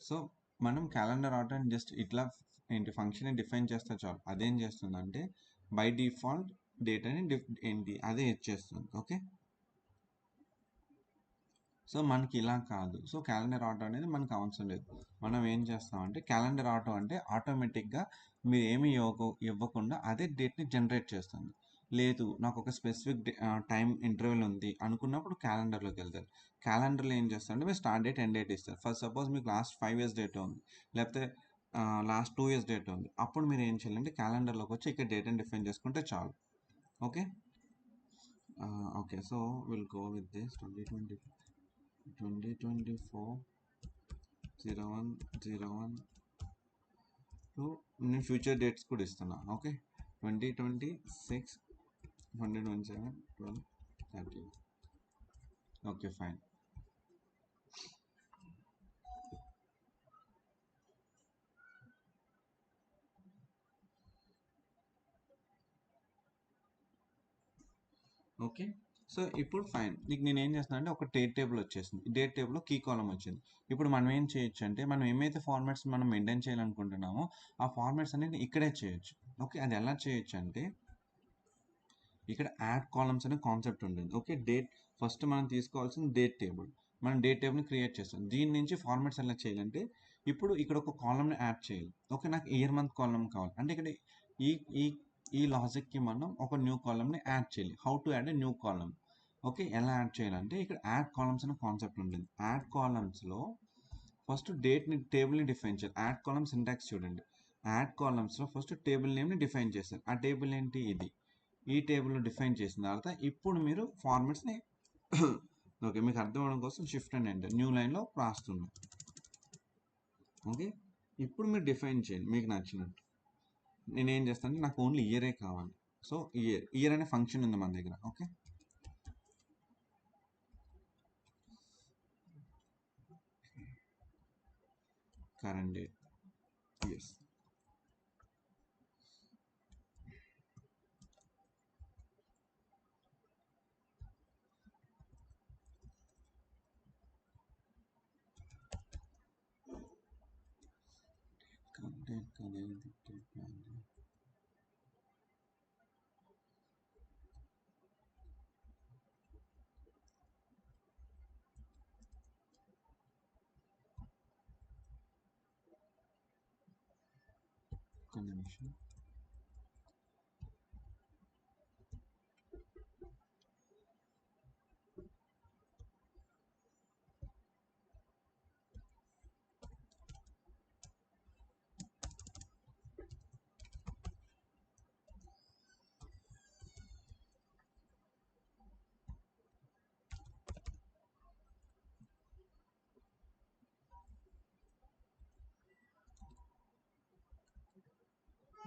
So మనం calendar ఆటోని just ఇట్లా ఏంటి function define చేస్తే చాలు. అదేం చేస్తుందంటే బై డిఫాల్ట్ డేట్ అని ఏంటి అదే ఇచ్చేస్తుంది. ఓకే, సో మనకి ఇలా కాదు. సో క్యాలెండర్ ఆటో అనేది మనకు అవసరం లేదు. మనం ఏం చేస్తామంటే క్యాలెండర్ ఆటో అంటే ఆటోమేటిక్గా మీరు ఏమి ఇవ్వకుండా అదే డేట్ని జనరేట్ చేస్తుంది. లేదు నాకు ఒక స్పెసిఫిక్ టైం ఇంటర్వెల్ ఉంది అనుకున్నప్పుడు క్యాలెండర్లోకి వెళ్తారు. క్యాలెండర్లో ఏం చేస్తారంటే మీరు స్టార్ట్ డేట్ ఎండ్ డేట్ ఇస్తారు. ఫస్ట్ సపోజ్ మీకు లాస్ట్ 5 years డేట్ ఉంది, లేకపోతే లాస్ట్ 2 years డేట్ ఉంది. అప్పుడు మీరు ఏం చేయాలంటే క్యాలెండర్లోకి వచ్చి ఇక్కడ డేట్ అని డిఫైన్ చేసుకుంటే చాలు. Okay okay, so will go with this 2024 01/01 to నేను ఫ్యూచర్ డేట్స్ కూడా ఇస్తున్నా. Okay 2026 127 12 30. Okay fine. Okay, so ఇప్పుడు ఫైన్. నీకు నేను ఏం చేస్తున్నా అంటే ఒక డేట్ టేబుల్ వచ్చేసింది. డేట్ టేబుల్లో కీ కాలం వచ్చింది. ఇప్పుడు మనం ఏం చేయొచ్చు అంటే మనం ఏమైతే ఫార్మాట్స్ మనం మెయింటైన్ చేయాలనుకుంటున్నామో ఆ ఫార్మాట్స్ అనేది ఇక్కడే చేయొచ్చు. ఓకే, అది ఎలా చేయొచ్చు అంటే ఇక్కడ యాడ్ కాలమ్స్ అనే కాన్సెప్ట్ ఉంటుంది. ఓకే, డేట్ ఫస్ట్ మనం తీసుకోవాల్సిన డేట్ టేబుల్. మనం డేట్ టేబుల్ని క్రియేట్ చేస్తాం. దీని నుంచి ఫార్మాట్స్ ఎలా చేయాలంటే ఇప్పుడు ఇక్కడ ఒక కాలమ్ని యాడ్ చేయాలి. ఓకే, నాకు ఇయర్ మంత్ కాలమ్ కావాలి అంటే ఇక్కడ ఈ ఈ ఈ లాజిక్కి మనం ఒక న్యూ కాలమ్ని యాడ్ చేయాలి. How to add a new column. Okay, ఎలా యాడ్ చేయాలంటే ఇక్కడ యాడ్ కాలమ్స్ అనే కాన్సెప్ట్ ఉంటుంది. యాడ్ కాలమ్స్లో ఫస్ట్ డేట్ని టేబుల్ని డిఫైన్ చేయాలి. యాడ్ కాలమ్ సింటాక్స్ చూడండి. యాడ్ కాలమ్స్లో ఫస్ట్ టేబుల్ నేమ్ని డిఫైన్ చేస్తారు. ఆ టేబుల్ ఏంటి? ఇది. ఈ టేబుల్లో డిఫైన్ చేసిన తర్వాత ఇప్పుడు మీరు ఫార్మాట్స్ని ఓకే మీకు అర్థం అవ్వడం కోసం షిఫ్ట్ అండ్ ఎంటర్ న్యూ లైన్లో రాస్తున్నాం. ఓకే, ఇప్పుడు మీరు డిఫైన్ చేయండి మీకు నచ్చినట్టు. నేనేం చేస్తాను అంటే నాకు ఓన్లీ ఇయరే కావాలి. సో ఇయర్ అనే ఫంక్షన్ ఉంది మన దగ్గర. ఓకే, కరెంట్ డేట్ ఎస్. డేట్ కదా ఒక్క నిమిషం.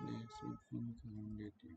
Dates from current date.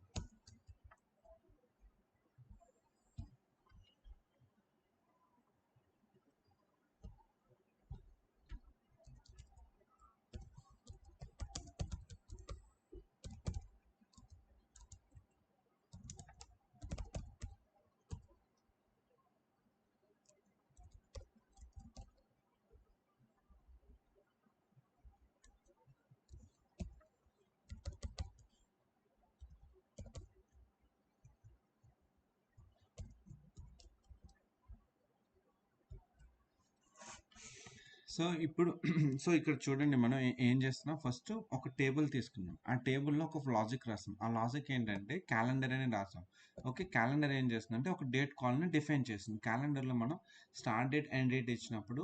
So ఇప్పుడు సో ఇక్కడ చూడండి మనం ఏం చేస్తున్నాం, ఫస్ట్ ఒక టేబుల్ తీసుకున్నాం, ఆ టేబుల్లో ఒక లాజిక్ రాసాం. ఆ లాజిక్ ఏంటంటే క్యాలెండర్ అని రాసాం. ఓకే, క్యాలెండర్ ఏం చేస్తుందంటే ఒక డేట్ కాల్ని డిఫైన్ చేస్తుంది. క్యాలెండర్లో మనం స్టార్ట్ డేట్ ఎండ్ డేట్ ఇచ్చినప్పుడు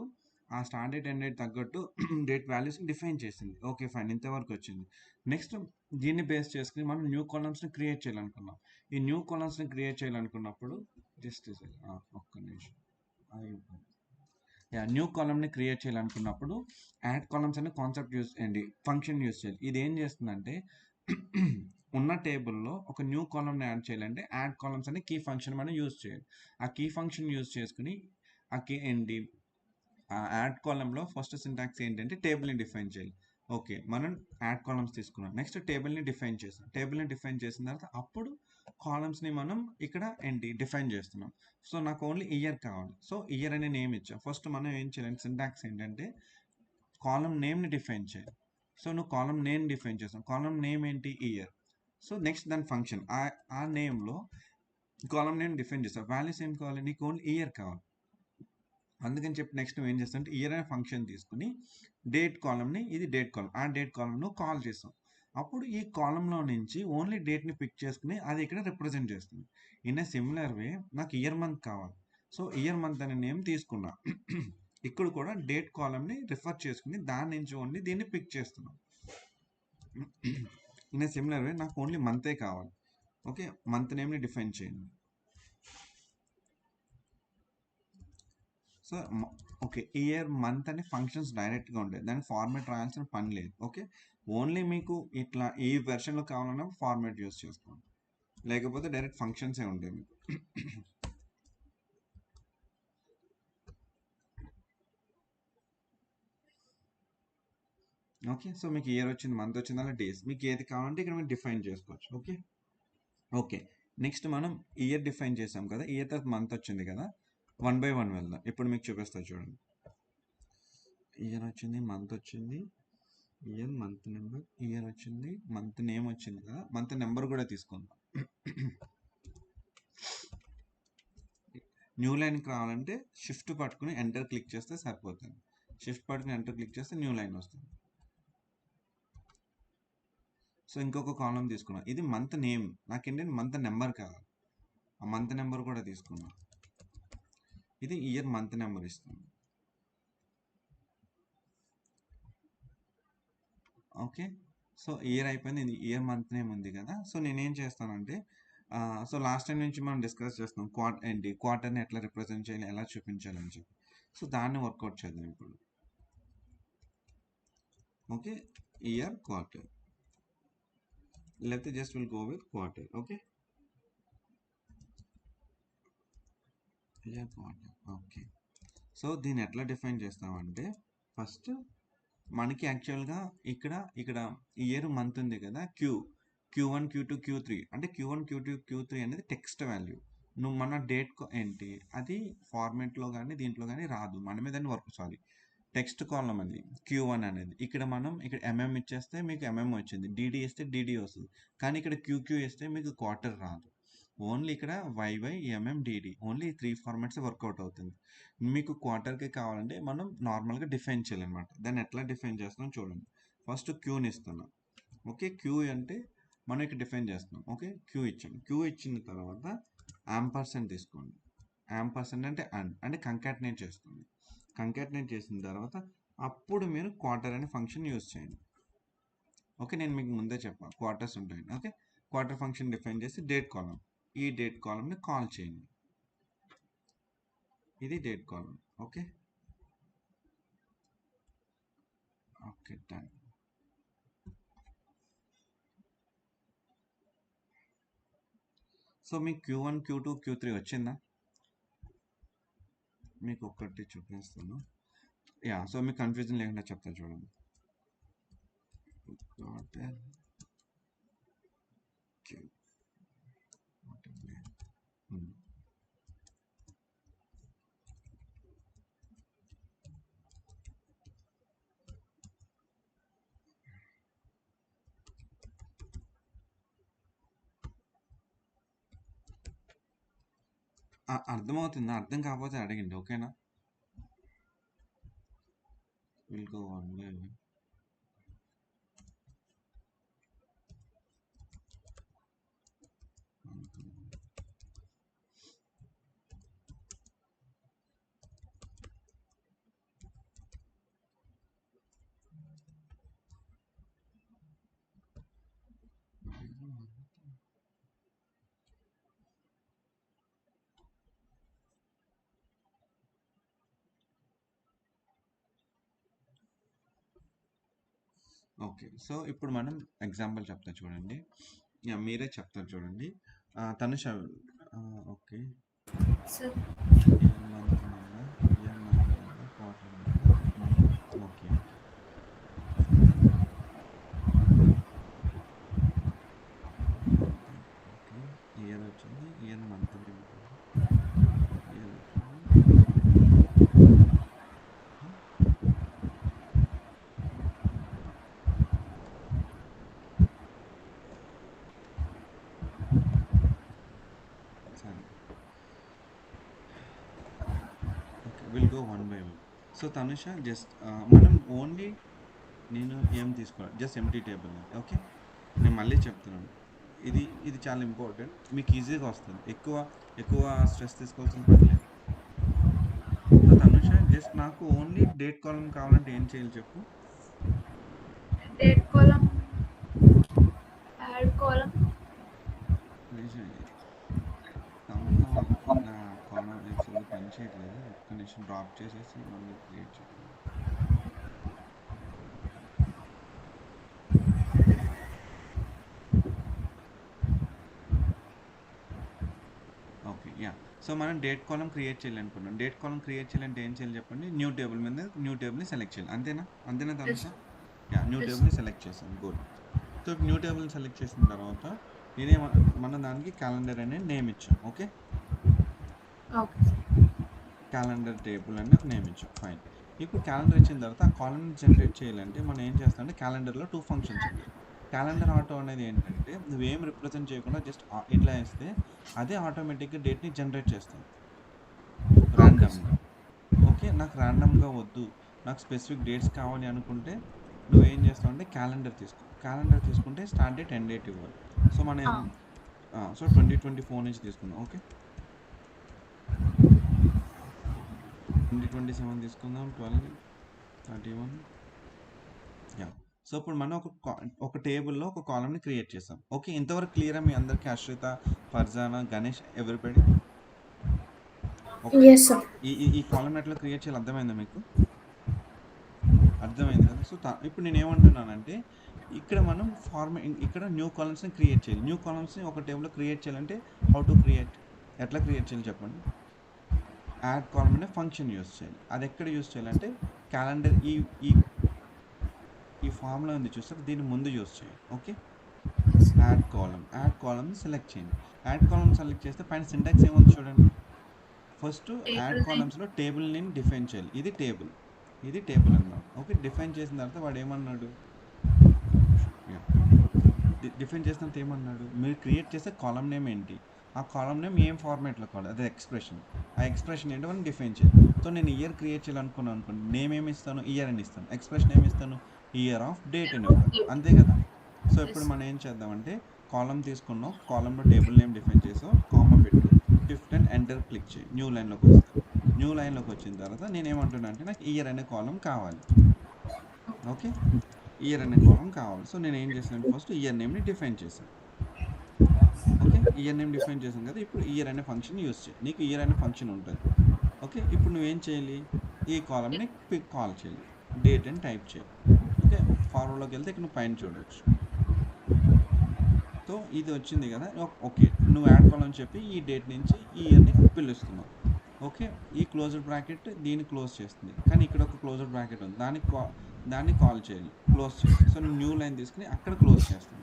ఆ స్టార్ట్ డేట్ ఎండ్ డేట్ తగ్గట్టు డేట్ వాల్యూస్ డిఫైన్ చేసింది. ఓకే ఫైన్, ఇంతవరకు వచ్చింది. నెక్స్ట్ దీన్ని బేస్ చేసుకుని మనం న్యూ కాలమ్స్ని క్రియేట్ చేయాలనుకున్నాం. ఈ న్యూ కాలమ్స్ని క్రియేట్ చేయాలనుకున్నప్పుడు జస్ట్ ఒక్క నిమిషం, న్యూ కాలమ్ని క్రియేట్ చేయాలనుకున్నప్పుడు యాడ్ కాలమ్స్ అనే కాన్సెప్ట్ యూస్ చేయండి, ఫంక్షన్ యూస్ చేయాలి. ఇది ఏం చేస్తుందంటే ఉన్న టేబుల్లో ఒక న్యూ కాలమ్ని యాడ్ చేయాలంటే యాడ్ కాలమ్స్ అనే కీ ఫంక్షన్ మనం యూస్ చేయాలి. ఆ కీ ఫంక్షన్ యూస్ చేసుకుని ఆ కీ ఏంటి, ఆ యాడ్ కాలంలో ఫస్ట్ సింటాక్స్ ఏంటంటే టేబుల్ని డిఫైన్ చేయాలి. ఓకే, మనం యాడ్ కాలమ్స్ తీసుకున్నాం, నెక్స్ట్ టేబుల్ని డిఫైన్ చేస్తాం. టేబుల్ని డిఫైన్ చేసిన తర్వాత అప్పుడు కాలమ్స్ని మనం ఇక్కడ ఏంటి డిఫైన్ చేస్తున్నాం. సో నాకు ఓన్లీ ఇయర్ కావాలి, సో ఇయర్ అనే నేమ్ ఇచ్చాం. ఫస్ట్ మనం ఏం చేయాలి, సింటాక్స్ ఏంటంటే కాలం నేమ్ని డిఫైన్ చేయాలి. సో నువ్వు కాలం నేమ్ డిఫైన్ చేస్తావు, కాలం నేమ్ ఏంటి ఇయర్. సో నెక్స్ట్ దాని ఫంక్షన్ ఆ నేమ్లో కాలం నేమ్ డిఫైన్ చేస్తావు. వాల్యూస్ ఏం కావాలి, నీకు ఓన్లీ ఇయర్ కావాలి. అందుకని చెప్పి నెక్స్ట్ నువ్వు ఏం చేస్తావు, ఇయర్ అనే ఫంక్షన్ తీసుకుని డేట్ కాలమ్ని, ఇది డేట్ కాలం, ఆ డేట్ కాలంను కాల్ చేస్తాం. అప్పుడు ఈ కాలంలో నుంచి ఓన్లీ డేట్ని పిక్ చేసుకుని అది ఇక్కడ రిప్రజెంట్ చేస్తుంది. ఇన్ ఏ సిమిలర్ వే నాకు ఇయర్ మంత్ కావాలి, సో ఇయర్ మంత్ అనే నేమ్ తీసుకున్నా. ఇక్కడ కూడా డేట్ కాలంని రిఫర్ చేసుకుని దాని నుంచి ఓన్లీ దీన్ని పిక్ చేస్తున్నాం. ఇన్ ఏ సిమిలర్ వే నాకు ఓన్లీ మంతే కావాలి. ఓకే, మంత్ నేమ్ని డిఫైన్ చేయండి. సో ఓకే, ఇయర్ మంత్ అనే ఫంక్షన్స్ డైరెక్ట్గా ఉంటాయి, దానికి ఫార్మేట్ రాయాల్సిన పని లేదు. ఓకే, ఓన్లీ మీకు ఇట్లా ఈ వెర్షన్లో కావాలన్నా ఫార్మేట్ యూస్ చేసుకోండి, లేకపోతే డైరెక్ట్ ఫంక్షన్సే ఉంటాయి మీకు. ఓకే, సో మీకు ఇయర్ వచ్చింది, మంత్ వచ్చింది, అలా డేస్ మీకు ఏది కావాలంటే ఇక్కడ మీరు డిఫైన్ చేసుకోవచ్చు. ఓకే ఓకే, నెక్స్ట్ మనం ఇయర్ డిఫైన్ చేసాం కదా, ఇయర్ తర్వాత మంత్ వచ్చింది కదా, 1 by 1 వెళ్దాం. ఇప్పుడు మీకు చూపిస్తా చూడండి. ఇయర్ వచ్చింది, మంత్ వచ్చింది, ఇయర్ మంత్ నెంబర్, ఇయర్ వచ్చింది, మంత్ నేమ్ వచ్చింది కదా, మంత్ నెంబర్ కూడా తీసుకుందాం. న్యూ లైన్కి రావాలంటే షిఫ్ట్ పట్టుకుని ఎంటర్ క్లిక్ చేస్తే సరిపోతుంది. షిఫ్ట్ పట్టుకుని ఎంటర్ క్లిక్ చేస్తే న్యూ లైన్ వస్తుంది. సో ఇంకొక కాలం తీసుకున్నాం, ఇది మంత్ నేమ్, నాకేంటంటే మంత్ నెంబర్ కావాలి, ఆ మంత్ నెంబర్ కూడా తీసుకున్నాం. ఇది ఇయర్ మంత్ నెంబర్ ఇస్తుంది. ఓకే, సో ఇయర్ అయిపోయింది, ఇది ఇయర్ మంత్ నేమ్ ఉంది కదా. సో నేనేం చేస్తానంటే సో లాస్ట్ టైం నుంచి మనం డిస్కస్ చేస్తున్నాం క్వార్టర్ని ఎట్లా రిప్రజెంట్ చేయాలి, ఎలా చూపించాలి అని చెప్పి. సో దాన్ని వర్కౌట్ చేద్దాం ఇప్పుడు. ఓకే, ఇయర్ క్వార్టర్, లేకపోతే just will go with quarter. Okay, year quarter. Okay, so దీన్ని ఎట్లా డిఫైన్ చేస్తామంటే ఫస్ట్ మనకి యాక్చువల్గా ఇక్కడ ఇయర్ మంత్ ఉంది కదా, Q1 Q2 Q3 అంటే Q1 Q2 Q3 అనేది టెక్స్ట్ వాల్యూ. నువ్వు మన డేట్ ఏంటి అది ఫార్మేట్లో కానీ దీంట్లో కానీ రాదు, మనమే దాన్ని టెక్స్ట్ కాలం అది Q1 అనేది. ఇక్కడ మనం ఇక్కడ MM ఇచ్చేస్తే మీకు MM వచ్చింది, DD ఇస్తే DD వస్తుంది. కానీ ఇక్కడ QQ ఇస్తే మీకు క్వార్టర్ రాదు, ఓన్లీ ఇక్కడ YY MM DD only 3 formats work out అవుతుంది. మీకు క్వార్టర్కి కావాలంటే మనం నార్మల్గా డిఫైన్ చేయాలన్నమాట. దాన్ని ఎట్లా డిఫైన్ చేస్తున్నాం చూడండి. ఫస్ట్ క్యూని ఇస్తున్నాం. ఓకే, క్యూ అంటే మనం ఇక్కడ డిఫైన్ చేస్తున్నాం. ఓకే, క్యూ ఇచ్చాం, క్యూ ఇచ్చిన తర్వాత యాంపర్సెంట్ తీసుకోండి. యాంపర్సెంట్ అంటే కంకాటినేట్ చేస్తుంది. కంకాటినేట్ చేసిన తర్వాత అప్పుడు మీరు క్వార్టర్ అనే ఫంక్షన్ యూజ్ చేయండి. ఓకే, నేను మీకు ముందే చెప్పాను క్వార్టర్స్ ఉంటాయండి. ఓకే, క్వార్టర్ ఫంక్షన్ డిఫైన్ చేసి డేట్ కాలం, ఈ డేట్ కాలంని కాల్ చేయండి, ఇది date column. Okay okay done. So మీకు Q1 Q2 Q3 వచ్చిందా, మీకు ఒక్కటి చూపిస్తాను. సో మీకు కన్ఫ్యూజన్ లేకుండా చెప్తా చూడండి. క్వార్టర్ Q అర్థమవుతుందా, అర్థం కాకపోతే అడగండి. ఓకేనా, will go one by one. Okay. So, ఇప్పుడు మనం ఎగ్జాంపుల్ చెప్తా చూడండి. మీరే చెప్తారు చూడండి. Tanusha okay. Sir year month number, quarter number. Okay. Okay. Year వచ్చింది. Year month number. ఇయర్ సరే. Okay. Will go one by one. So, Tanusha just మనం ఓన్లీ నేను ఏం తీసుకోవాలి, జస్ట్ ఎంప్టీ టేబుల్. ఓకే. నేను మళ్ళీ చెప్తున్నాను, ఇది చాలా ఇంపార్టెంట్. మీకు ఈజీగా వస్తుంది, ఎక్కువ స్ట్రెస్ తీసుకోవాల్సిన పని లేదు. సో, తనుష జస్ట్ నాకు ఓన్లీ డేట్ కాలం కావాలంటే ఏం చేయాలి చెప్పు. డేట్ కాలం, యాడ్ కాలం. నా కాలం ఫుల్ పని చేయట్లేదు. ఒక్క నిమిషం డ్రాప్ చేసేసి మళ్ళీ క్రియేట్ చేయాలి. ఓకే. సో, మనం డేట్ కాలం క్రియేట్ చేయాలనుకున్నాం. డేట్ కాలం క్రియేట్ చేయాలంటే ఏం చేయాలి చెప్పండి. న్యూ టేబుల్ మీద న్యూ టేబుల్ని సెలెక్ట్ చేయాలి. అంతేనా తనుష? న్యూ టేబుల్ని సెలెక్ట్ చేసాను. గుడ్. సో, న్యూ టేబుల్ని సెలెక్ట్ చేసిన తర్వాత మన దానికి క్యాలెండర్ అనే నేమ్ ఇచ్చాం. ఓకే. క్యాలెండర్ టేబుల్ అని నేమ్ ఇచ్చాం. ఫైన్. ఇప్పుడు క్యాలెండర్ ఇచ్చిన తర్వాత ఆ కాలం జనరేట్ చేయాలంటే మనం ఏం చేస్తామంటే క్యాలెండర్లో 2 ఫంక్షన్స్ ఉంటాయి. క్యాలెండర్ ఆటో అనేది ఏంటంటే నువ్వేం రిప్రజెంట్ చేయకుండా జస్ట్ ఇట్లా వేస్తే అదే ఆటోమేటిక్గా డేట్ని జనరేట్ చేస్తుంది ర్యాండమ్గా. ఓకే. నాకు ర్యాండమ్గా వద్దు, నాకు స్పెసిఫిక్ డేట్స్ కావాలి అనుకుంటే నువ్వేం చేస్తావు అంటే క్యాలెండర్ తీసుకుంటే స్టార్ట్ డేట్, ఎండ్ డేట్ ఇవ్వాలి. సో, మనం 2024 నుంచి తీసుకుందాం. ఓకే. 2027 తీసుకుందాం. 12, 31. సో, ఇప్పుడు మనం ఒక టేబుల్లో ఒక కాలంని క్రియేట్ చేసాం. ఓకే. ఇంతవరకు క్లియరా మీ అందరికి? అశ్రిత, ఫర్జానా, గణేష్, ఎవ్రీబడి? ఈ కాలం ఎట్లా క్రియేట్ చేయాలి అర్థమైందా మీకు? అర్థమైంది కదా. సో, ఇప్పుడు నేను ఏమంటున్నానంటే ఇక్కడ మనం ఇక్కడ న్యూ కాలమ్స్ని క్రియేట్ చేయాలి. న్యూ కాలమ్స్ని ఒక టేబుల్లో క్రియేట్ చేయాలంటే ఎట్లా క్రియేట్ చేయాలి చెప్పండి. యాడ్ కాలమ్ అనే ఫంక్షన్ యూస్ చేయాలి. అది ఎక్కడ యూస్ చేయాలంటే క్యాలెండర్ ఈ ఫామ్లో ఉంది చూస్తారు, దీన్ని ముందు యూస్ చేయాలి. ఓకే. యాడ్ కాలమ్ని సెలెక్ట్ చేయండి. యాడ్ కాలమ్ సెలెక్ట్ చేస్తే పైన సింటాక్స్ ఏముంది చూడండి. ఫస్ట్ యాడ్ కాలమ్స్లో టేబుల్ నేమ్ డిఫైన్ చేయాలి. ఇది టేబుల్ అన్నాడు. ఓకే. డిఫైన్ చేసిన తర్వాత వాడు ఏమన్నాడు, డిఫైన్ చేసిన తర్వాత ఏమన్నాడు, మీరు క్రియేట్ చేసే కాలం నేమ్ ఏంటి, ఆ కాలం నేమ్ ఏం ఫార్మాట్లో కావాలి, అదే ఎక్స్ప్రెషన్. ఆ ఎక్స్ప్రెషన్ ఏంటో మనం డిఫైన్ చేయాలి. సో, నేను ఇయర్ క్రియేట్ చేయాలనుకున్నాను అనుకోండి, నేమ్ ఏమి ఇస్తాను, ఇయర్ అని ఇస్తాను. ఎక్స్ప్రెషన్ ఏమి ఇస్తాను, ఇయర్ ఆఫ్ డేట్ అని ఇవ్వాలి. అంతే కదా. సో, ఇప్పుడు మనం ఏం చేద్దామంటే కాలం తీసుకున్నాం, కాలంలో టేబుల్ నేమ్ డిఫైన్ చేసాం, కామా పెట్టు, షిఫ్ట్ అండ్ ఎంటర్ క్లిక్ చేయి, న్యూ లైన్లోకి వస్తాను. న్యూ లైన్లోకి వచ్చిన తర్వాత నేను ఏమంటున్నా అంటే నాకు ఇయర్ అనే కాలం కావాలి. ఓకే. ఇయర్ అనే కాలం కావాలి. సో, నేను ఏం చేశాను, ఫస్ట్ ఇయర్ నేమ్ని డిఫైన్ చేశాను. ఓకే. ఇయర్ నేమ్ డిఫైన్ చేశాను కదా. ఇప్పుడు ఇయర్ అనే ఫంక్షన్ యూస్ చేయి. నీకు ఇయర్ అనే ఫంక్షన్ ఉంటుంది. ఓకే. ఇప్పుడు నువ్వేం చేయాలి, ఈ కాలంని కాల్ చేయాలి, డేట్ అని టైప్ చేయాలి. ఓకే. ఫార్వర్డ్లోకి వెళ్తే ఇక్కడ నువ్వు పైన చూడవచ్చు. సో, ఇది వచ్చింది కదా. ఓకే. నువ్వు యాడ్ కాలం చెప్పి ఈ డేట్ నుంచి ఈ ఇయర్ని పిలుస్తున్నావు. ఓకే. ఈ క్లోజ్డ్ బ్రాకెట్ దీన్ని క్లోజ్ చేస్తుంది, కానీ ఇక్కడ ఒక క్లోజ్డ్ బ్రాకెట్ ఉంది, దాన్ని కాల్ చేయాలి, క్లోజ్ చేయాలి. సో, నువ్వు న్యూ లైన్ తీసుకుని అక్కడ క్లోజ్ చేస్తుంది.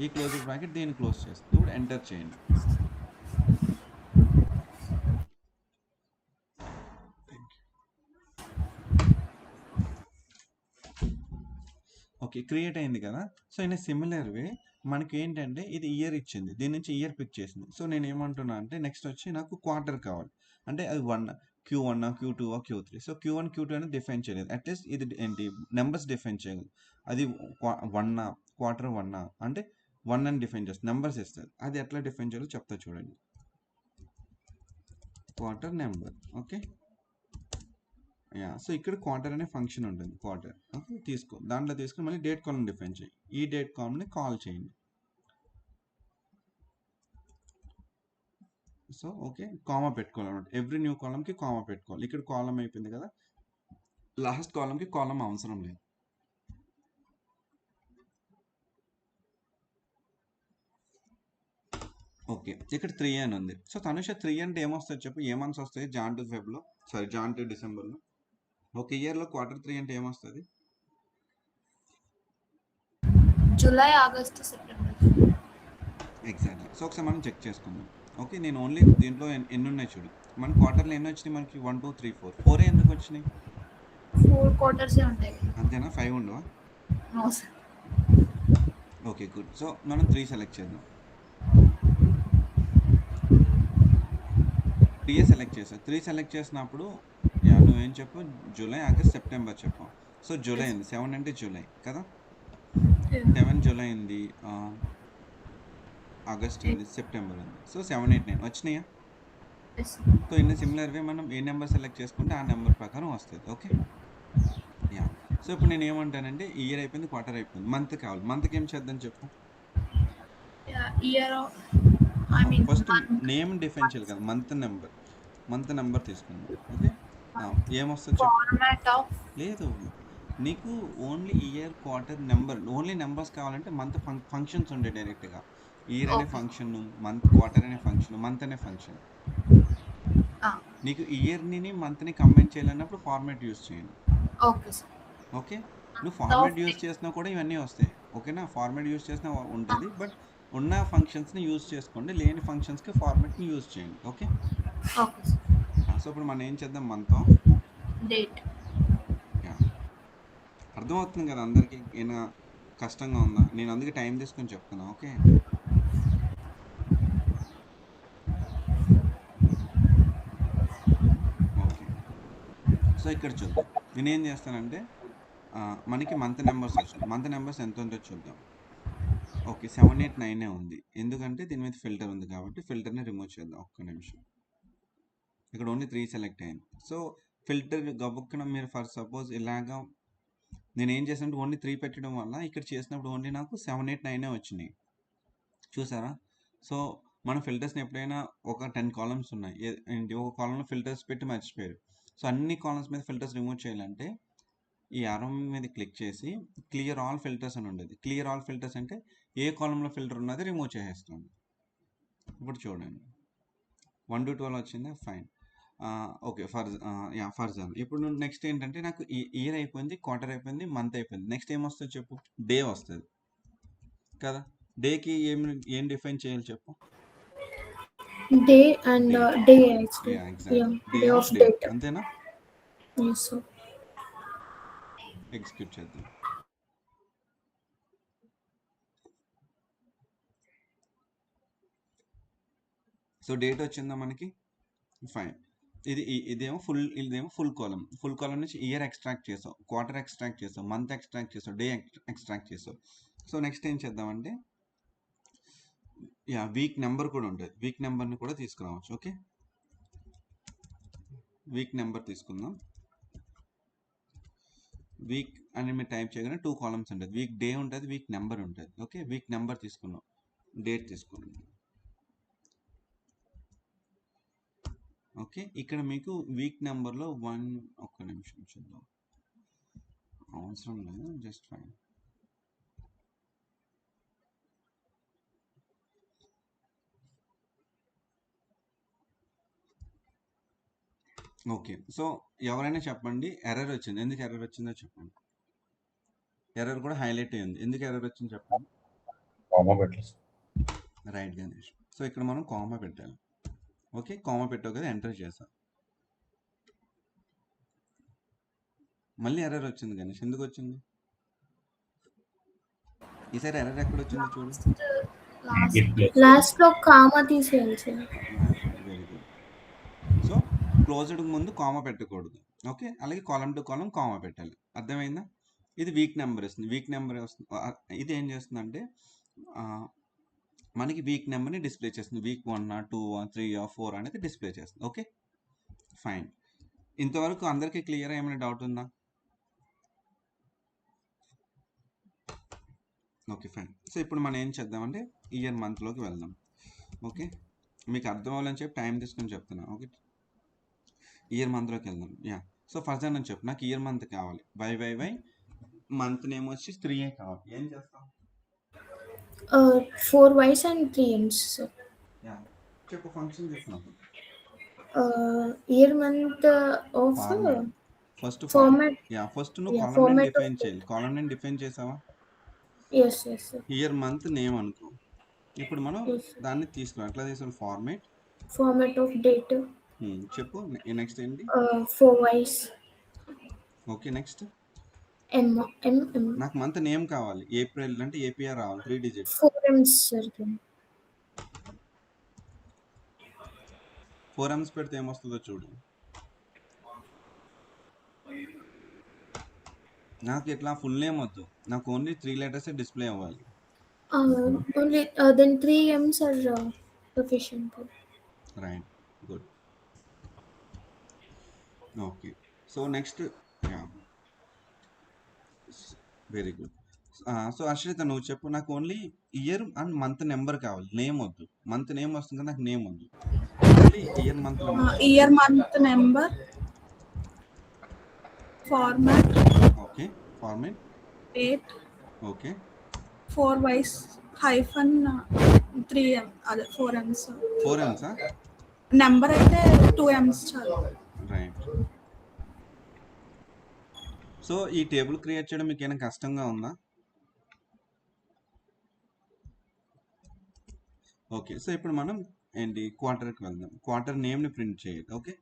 ఈ క్లోజ్డ్ బ్రాకెట్ దీన్ని క్లోజ్ చేస్తుంది. ఇప్పుడు ఎంటర్ చేయండి. ఓకే. క్రియేట్ అయింది కదా. సో, ఇన్ సిమిలర్ వే మనకి ఏంటంటే ఇది ఇయర్ ఇచ్చింది, దీని నుంచి ఇయర్ పిక్ చేసింది. సో, నేను ఏమంటున్నా అంటే నెక్స్ట్ వచ్చి నాకు క్వార్టర్ కావాలి, అంటే అది Q1 Q2 Q3. So Q1 Q2 అనేది డిఫైన్ చేయలేదు. అట్లీస్ట్ ఇది ఏంటి నెంబర్స్ డిఫైన్ చేయగలదు. అది 1 క్వార్టర్ 1 అంటే 1 అని డిఫైన్ చేస్తుంది, నెంబర్స్ ఇస్తుంది. అది ఎట్లా డిఫైన్ చేయాలో చెప్తా చూడండి. Quarter number. ఓకే, సో ఇక్కడ క్వార్టర్ అనే ఫంక్షన్ ఉంటుంది. క్వార్టర్ ఓకే తీసుకో, దాంట్లో తీసుకుని మళ్ళీ డేట్ కాలమ్ డిఫైన్ చేయి. ఈ డేట్ కాలమ్ని కాల్ చేయండి. సో ఓకే, కామా పెట్టుకోవాలన్నమాట. ఎవ్రీ న్యూ కాలమ్కి కామా పెట్టుకోవాలి. ఇక్కడ కాలం అయిపోయింది కదా, లాస్ట్ కాలంకి కాలం అవసరం లేదు. ఓకే, ఇక్కడ 3 అని ఉంది. సో తనుష 3 అంటే ఏమొస్తుంది చెప్పు, ఏ మంత్స్ వస్తాయి? జాన్ టు ఫెబ్లో, సారీ జాన్ టు డిసెంబర్లో. ఒక ఇయర్లో క్వార్టర్ 3 అంటే ఏమొస్తుంది? July, August, September. Exactly. So ఒకసారి మనం చెక్ చేసుకుందాం. ఓకే, నేను ఓన్లీ దీంట్లో ఎన్ని ఉన్నాయి చూడు. మన క్వార్టర్లో ఎన్ని వచ్చినాయి మనకి? 1 2 3 4. 4 ఎందుకు వచ్చినాయి? 4 క్వార్టర్స్ ఉంటాయి. అంతేనా? 5 ఉండవా? No sir. Okay good. So మనం 3 సెలెక్ట్ చేద్దాం. 3 సెలెక్ట్ చేసాం. 3 సెలెక్ట్ చేసినప్పుడు నువ్వేం చెప్పు? జూలై, ఆగస్ట్, సెప్టెంబర్ చెప్పాం. సో జూలై ఉంది. 7 అంటే జూలై కదా, 7 జూలై ఉంది, ఆగస్ట్ ఉంది, సెప్టెంబర్ ఉంది. సో 7 8 9 వచ్చినాయా? సో ఇన్ సిమిలర్ వే మనం ఏ నెంబర్ సెలెక్ట్ చేసుకుంటే ఆ నెంబర్ ప్రకారం వస్తుంది. ఓకే సో ఇప్పుడు నేను ఏమంటానంటే ఇయర్ అయిపోయింది, క్వార్టర్ అయిపోయింది, మంత్ కావాలి. మంత్కి ఏం చేద్దాం చెప్పు? ఫస్ట్ నేమ్ డిఫైన్ చేయాలి కదా, మంత్ నెంబర్ తీసుకుందాం. ఓకే ఏమొస్తుంది చెప్పు? లేదు, నీకు only year, quarter, number, only numbers కావాలంటే మంత్ ఫంక్షన్స్ ఉండే డైరెక్ట్గా. ఇయర్ అనే ఫంక్షన్, మంత్, క్వార్టర్ అనే ఫంక్షన్, మంత్ అనే ఫంక్షన్. నీకు ఇయర్ని మంత్ని కంబైన్ చేయాలన్నప్పుడు ఫార్మాట్ యూస్ చేయండి. ఓకే, నువ్వు ఫార్మాట్ యూస్ చేసినా కూడా ఇవన్నీ వస్తాయి. ఓకేనా, ఫార్మాట్ యూస్ చేసినా ఉంటుంది, బట్ ఉన్న ఫంక్షన్స్ని యూస్ చేసుకోండి, లేని ఫంక్షన్స్కి ఫార్మాట్ని యూస్ చేయండి. ఓకే సో ఇప్పుడు మనం ఏం చేద్దాం? Month date. అర్థమవుతుంది కదా అందరికీ? ఏమైనా కష్టంగా ఉందా? నేను అందుకే టైం తీసుకొని చెప్తున్నా. ఓకే ఓకే సో ఇక్కడ చూద్దాం. నేనేం చేస్తానంటే మనకి మంత్ నెంబర్స్ వచ్చినాయి. మంత్ నెంబర్స్ ఎంత ఉందో చూద్దాం. ఓకే 7 8 9 ఉంది, ఎందుకంటే దీని మీద ఫిల్టర్ ఉంది కాబట్టి ఫిల్టర్ని రిమూవ్ చేద్దాం. ఒక్క నిమిషం, ఇక్కడ ఓన్లీ 3 సెలెక్ట్ అయింది. సో ఫిల్టర్ గబుక్కున మీరు ఫర్ సపోజ్ ఇలాగా నేను ఏం చేసానంటే ఓన్లీ 3 పెట్టడం వల్ల ఇక్కడ చేసినప్పుడు ఓన్లీ నాకు 7 8 9 వచ్చినాయి. చూసారా? సో మన ఫిల్టర్స్ని ఎప్పుడైనా ఒక 10 కాలమ్స్ ఉన్నాయి, ఏంటి ఒక కాలంలో ఫిల్టర్స్ పెట్టి మర్చిపోయారు. సో అన్ని కాలమ్స్ మీద ఫిల్టర్స్ రిమూవ్ చేయాలంటే ఈ ఆరో మీద క్లిక్ చేసి క్లియర్ ఆల్ ఫిల్టర్స్ అని ఉండేది. క్లియర్ ఆల్ ఫిల్టర్స్ అంటే ఏ కాలంలో ఫిల్టర్ ఉన్నది రిమూవ్ చేసేస్తుంది. ఇప్పుడు చూడండి 1 to 12 వచ్చిందా? ఫైన్. ఓకే ఫర్ ఎగ్జాంపుల్ ఇప్పుడు నెక్స్ట్ ఏంటంటే నాకు ఇయర్ అయిపోయింది, క్వార్టర్ అయిపోయింది, మంత్ అయిపోయింది. నెక్స్ట్ ఏమొస్తుంది చెప్పు? డే వస్తుంది కదా. డేకి ఏం డిఫైన్ చేయాలి చెప్పు? Day and day day of date. అంతేనా? ఎగ్జిక్యూట్ చేద్దాం. సో డేట్ వచ్చిందా మనకి? ఫైన్. ఇదేమో ఫుల్ కాలం. ఫుల్ కాలం నుంచి ఇయర్ ఎక్స్ట్రాక్ట్ చేసాం, క్వార్టర్ ఎక్స్ట్రాక్ట్ చేసాం, మంత్ ఎక్స్ట్రాక్ట్ చేసాం, డే ఎక్స్ట్రాక్ట్ చేసాం. సో నెక్స్ట్ ఏం చేద్దామంటే వీక్ నెంబర్ కూడా ఉంటుంది. వీక్ నెంబర్ని కూడా తీసుకురావచ్చు. ఓకే వీక్ నెంబర్ తీసుకుందాం. వీక్ అని మీరు టైప్ చేయగానే 2 కాలమ్స్ ఉంటుంది. వీక్ డే ఉంటుంది, వీక్ నెంబర్ ఉంటుంది. ఓకే వీక్ నెంబర్ తీసుకున్నాం, డేట్ తీసుకున్నాం. ఓకే ఇక్కడ మీకు వీక్ నెంబర్లో ఒక్క నిమిషం చూద్దాం, అవసరం లేదు, జస్ట్ ఫైన్. ఓకే సో ఎవరైనా చెప్పండి ఎర్రర్ వచ్చింది, ఎందుకు ఎర్రర్ వచ్చిందో చెప్పండి. ఎర్రర్ కూడా హైలైట్ అయ్యింది, ఎందుకు ఎర్రర్ వచ్చింది చెప్పండి. రైట్ గణేష్. సో ఇక్కడ మనం కామా పెట్టాలి. ఓకే కామా పెట్టావు కదా, ఎంటర్ చేసాం. మళ్ళీ ఎర్రర్ వచ్చింది గణేష్, ఎందుకు వచ్చింది? ఈసారి ఎర్రర్ ఎక్కడ వచ్చిందో చూడు. లాస్ట్ లో కామా తీసేయాలి. Very good. సో క్లోజ్డ్ ముందు కామా పెట్టకూడదు. ఓకే, అలాగే కాలం టు కాలం కామా పెట్టాలి. అర్థమైందా? ఇది వీక్ నెంబర్ ఇస్తుంది. వీక్ నెంబర్ వస్తుంది. ఇది ఏం చేస్తుందంటే మనకి వీక్ నెంబర్ని డిస్ప్లే చేస్తుంది. వీక్ 1 2 3 4 అనేది డిస్ప్లే చేస్తుంది. Okay fine. ఇంతవరకు అందరికీ క్లియర్? ఏమైనా డౌట్ ఉందా? Okay fine. సో ఇప్పుడు మనం ఏం చేద్దామంటే ఇయర్ మంత్లోకి వెళ్దాం. ఓకే, మీకు అర్థం అవ్వాలని చెప్పి టైం తీసుకొని చెప్తున్నా. ఓకే, ఇయర్ మంత్లోకి వెళ్దాం. యా, సో ఫస్ట్ నేను చెప్పు, నాకు ఇయర్ మంత్ కావాలి. వై మంత్ నేమ్ వచ్చి 3A కావాలి. ఏం చేస్తాం? 4 Ys and 3 Ms. యా, చెప్పు ఫంక్షన్ చేసినప్పుడు. Year month of format first format. Yeah, first నువ్వు Yeah, column name format define of చేయాలి. కాలం నేమ్ డిఫైన్ చేసావా? yes. ఇయర్ మంత్ నేమ్ అనుకో. ఇప్పుడు మనం Yes. దాన్ని తీసుకున్నాం. ఎట్లా తీసుకున్నాం? ఫార్మేట్. Format of date. చెప్పు నెక్స్ట్ ఏంటి? 4 Ys. Okay next. M. నాకు మంత్ నేమ్ కావాలి. ఏప్రిల్ అంటే ఏపీఆర్ రావాలి, 3 డిజిట్స్. 4 Ms sir. 4 Ms పెడితే ఏమొస్తుందో చూడు. నాకు ఇట్లా ఫుల్ నేమ్ వద్దు, నాకు ఓన్లీ 3 letters డిస్ప్లే అవ్వాలి. Only then 3 Ms are sufficient. Right, good. Okay, so next. Yeah, very good. So Ashritha నువ్వు చెప్పు, నాకు only year and month number కావాలి, నేమ్ వద్దు. మంత్ నేమ్ వస్తుంది కదా, నాకు నేమ్ వద్దు. Only year month number. Year month number, format, okay format, date, okay 4 Ys -3 M, అదే 4 Ms. 4 Ms నెంబర్ అయితే 2 Ms చాలు. రైట్. సో ఈ టేబుల్ క్రియేట్ చేయడం మీకు ఏమైనా కష్టంగా ఉందా? ఓకే, సో ఇప్పుడు మనం ఏంటి క్వార్టర్కి వెళ్దాం. క్వార్టర్ నేమ్ని ప్రింట్ చేయాలి. ఓకే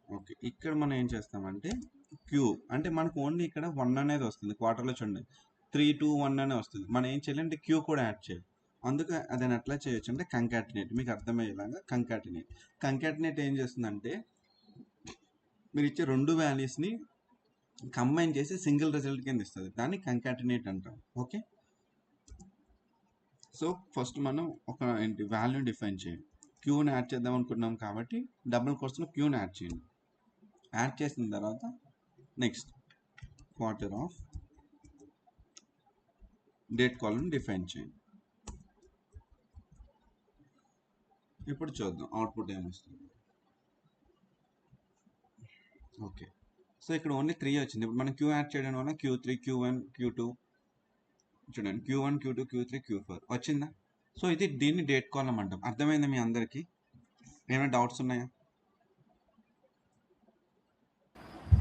ఓకే, ఇక్కడ మనం ఏం చేస్తామంటే క్యూ అంటే మనకు ఓన్లీ ఇక్కడ 1 అనేది వస్తుంది. క్వార్టర్లో చూడండి 3 2 1 అనే వస్తుంది. మనం ఏం చేయాలంటే క్యూ కూడా యాడ్ చేయాలి. అందుకే అదని ఎట్లా చేయొచ్చు అంటే కంకాటినేట్. మీకు అర్థమయ్యేలాగా కంకాటినేట్ ఏం చేస్తుందంటే మీరు ఇచ్చే 2 వాల్యూస్ని కంబైన్ చేసి సింగిల్ రిజల్ట్ కింద ఇస్తుంది. దాన్ని కంకాటినేట్ అంటాం. ఓకే, సో ఫస్ట్ మనం ఒక ఏంటి వాల్యూ డిఫైన్ చేయండి. క్యూని యాడ్ చేద్దాం అనుకున్నాం కాబట్టి డబుల్ కోట్స్లో క్యూని యాడ్ చేయండి. యాడ్ చేసిన తర్వాత next quarter of date column define చేయండి. ఇప్పుడు చూద్దాం అవుట్పుట్ ఏమొస్తుంది. ఓకే, సో ఇక్కడ ఓన్లీ 3 వచ్చింది. ఇప్పుడు మనం క్యూ యాడ్ చేయడం వల్ల Q3 Q1 Q2 చూడండి, Q1 Q2 Q3 Q4 వచ్చిందా? సో ఇది దీన్ని డేట్ కాలం అంటాం. అర్థమైందా మీ అందరికీ? ఏమైనా డౌట్స్ ఉన్నాయా?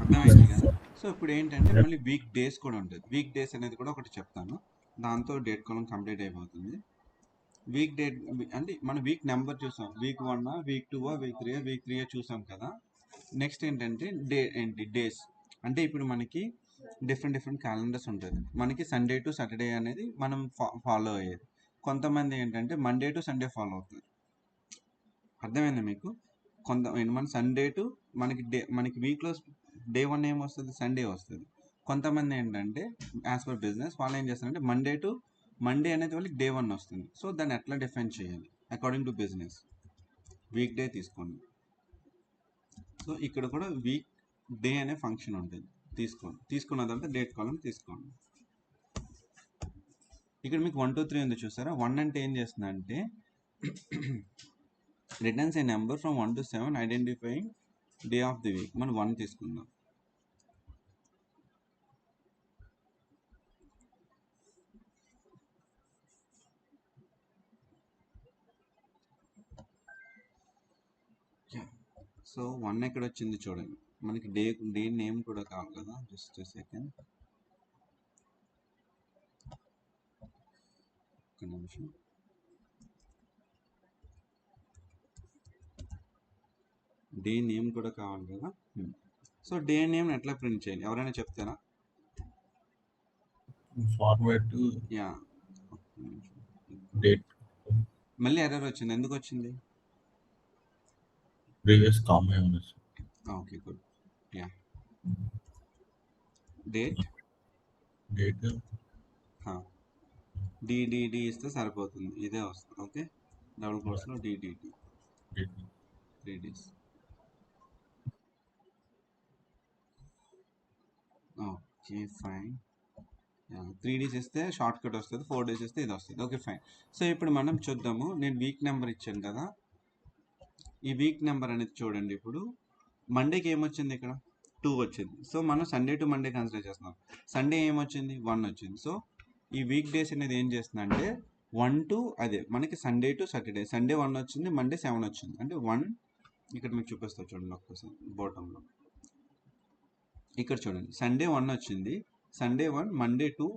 అర్థమైంది కదా? సో ఇప్పుడు ఏంటంటే మళ్ళీ వీక్ డేస్ కూడా ఉంటుంది. వీక్ డేస్ అనేది కూడా ఒకటి చెప్తాను, దాంతో డేట్ కాలం కంప్లీట్ అయిపోతుంది. వీక్ డేట్ అంటే మన వీక్ నెంబర్ చూసాం. వీక్ 1 వీక్ 2 వీక్ 3 వీక్ 3 చూసాం కదా. నెక్స్ట్ ఏంటంటే డేస్ అంటే ఇప్పుడు మనకి డిఫరెంట్ క్యాలెండర్స్ ఉంటుంది. మనకి సండే టు సాటర్డే అనేది మనం ఫాలో అయ్యేది. కొంతమంది ఏంటంటే మండే టు సండే ఫాలో అవుతారు. అర్థమైందా మీకు? మన సండే టు మనకి వీక్లో డే 1 ఏమొస్తుంది? సండే వస్తుంది. కొంతమంది ఏంటంటే యాజ్ పర్ బిజినెస్ వాళ్ళు ఏం చేస్తారంటే మండే అనేది వాళ్ళకి డే 1 వస్తుంది. సో దాన్ని ఎట్లా డిఫైన్ చేయాలి according to business? Week day తీసుకోండి. సో ఇక్కడ కూడా వీక్ డే అనే ఫంక్షన్ ఉంటుంది. తీసుకున్న తర్వాత డేట్ కాలం తీసుకోండి. ఇక్కడ మీకు 1 2 3 ఉంది చూసారా? 1 అంటే ఏం చేస్తుంది అంటే returns A number from 1 to 7 identifying day of the week. మనం 1 తీసుకుందాం. సో 1 ఎక్కడ వచ్చింది చూడండి. మనకి డే నేమ్ కూడా కావాలి కదా. జస్ట్ సెకండ్, ఒక నిమిషం. డే నేమ్ కూడా కావాలి కదా. సో డే నేమ్ ఎట్లా ప్రింట్ చేయాలి ఎవరైనా చెప్తారా? Format yeah, date. మళ్ళీ ఎర్రర్ వచ్చింది. ఎందుకు వచ్చింది? Previous comma ఏమన్నా sir? Okay good. Yeah date Date DDD ఇస్తే సరిపోతుంది, ఇదే వస్తుంది. ఓకే, డబుల్ కోర్స్లో DDD date. 3 days. Okay fine. 3 days ఇస్తే షార్ట్ కట్ వస్తుంది, 4 days ఇస్తే ఇది వస్తుంది. Okay fine. సో ఇప్పుడు మనం చూద్దాము. నేను వీక్ నెంబర్ ఇచ్చాను కదా, ఈ వీక్ నెంబర్ అనేది చూడండి. ఇప్పుడు మండేకి ఏమొచ్చింది, ఇక్కడ 2 వచ్చింది. సో మనం సండే టు మండే కన్సిడర్ చేస్తున్నాం. సండే ఏమొచ్చింది, 1 వచ్చింది. సో ఈ వీక్ డేస్ అనేది ఏం చేస్తుంది అంటే 1 to అదే మనకి సండే టు సాటర్డే. సండే 1 వచ్చింది, మండే 7 వచ్చింది. అంటే 1 ఇక్కడ మీకు చూపిస్తా చూడండి ఒక్కసారి బాటంలో. ఇక్కడ చూడండి, సండే 1 వచ్చింది, Sunday 1, Monday 2,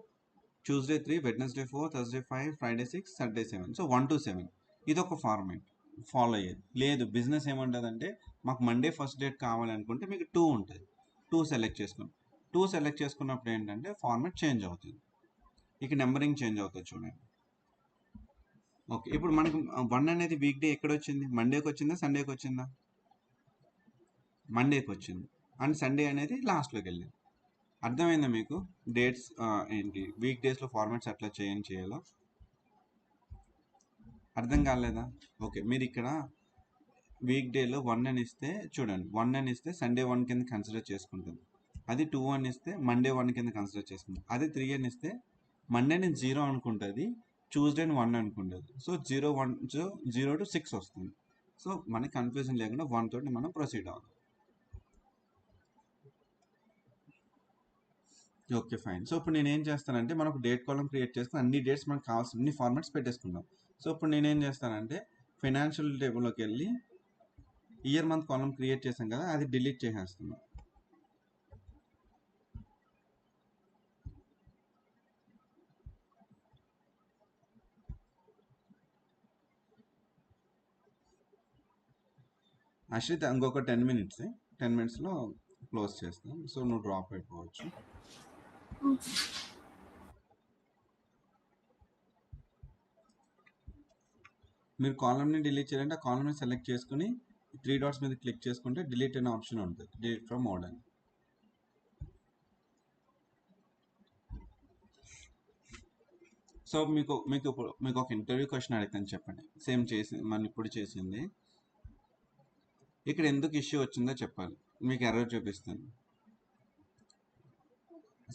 Tuesday 3, Wednesday 4, Thursday 5, Friday 6, Saturday 7. So 1 to 7 ఇది ఒక ఫార్మేట్ ఫాలో అయ్యేది. లేదు బిజినెస్ ఏమంటుంది అంటే మాకు మండే ఫస్ట్ డేట్ కావాలనుకుంటే మీకు 2 ఉంటుంది. 2 సెలెక్ట్ చేసుకున్నాం. 2 సెలెక్ట్ చేసుకున్నప్పుడు ఏంటంటే ఫార్మేట్ చేంజ్ అవుతుంది, ఇక నెంబరింగ్ చేంజ్ అవుతుంది చూడండి. ఓకే, ఇప్పుడు మనకు 1 అనేది వీక్ డే ఎక్కడ వచ్చింది, మండేకి వచ్చిందా సండేకి వచ్చిందా, మండేకి వచ్చింది. అండ్ సండే అనేది లాస్ట్లోకి వెళ్ళింది. అర్థమైందా మీకు డేట్స్ ఏంటి వీక్ డేస్లో ఫార్మాట్స్ ఎట్లా చేయాలో? అర్థం కాలేదా? ఓకే, మీరు ఇక్కడ వీక్ డేలో 1 అని ఇస్తే చూడండి, 1 అని ఇస్తే సండే 1 కింద కన్సిడర్ చేసుకుంటుంది. అది 2 అని ఇస్తే మండే 1 కింద కన్సిడర్ చేసుకుంటుంది. అది 3 అని ఇస్తే మండేని 0 అనుకుంటుంది, ట్యూస్డేని 1 అనుకుంటుంది. సో 0 to 6 వస్తుంది. సో మనకి కన్ఫ్యూజన్ లేకుండా 1 తోటి మనం ప్రొసీడ్ అవ్వాలి. Okay fine. సో ఇప్పుడు నేనేం చేస్తానంటే మనకు డేట్ కాలం క్రియేట్ చేస్తాను, అన్ని డేట్స్ మనకు కావాల్సిన అన్ని ఫార్మాట్స్ పెట్టేసుకుందాం. సో ఇప్పుడు నేనేం చేస్తానంటే ఫైనాన్షియల్ టేబుల్లోకి వెళ్ళి ఇయర్ మంత్ కాలం క్రియేట్ చేసాం కదా, అది డిలీట్ చేసేస్తున్నాం. అశ్రిత్ ఇంకొక 10 minutes, 10 minutesలో క్లోజ్ చేస్తాం. సో నువ్వు డ్రాప్ అయిపోవచ్చు. మీరు కాలమ్ని డిలీట్ చేయాలంటే ఆ కాలమ్ని సెలెక్ట్ చేసుకుని 3 dots మీద క్లిక్ చేసుకుంటే డిలీట్ అనే ఆప్షన్ ఉంటుంది, డిలీట్ ఫ్రమ్ మోడ్ అని. సో మీకు ఒక ఇంటర్వ్యూ క్వశ్చన్ అడుగుతాను, చెప్పండి. సేమ్ మనం ఇప్పుడు చేసింది. ఇక్కడ ఎందుకు ఇష్యూ వచ్చిందో చెప్పాలి, మీకు ఎర్రర్ చూపిస్తాను.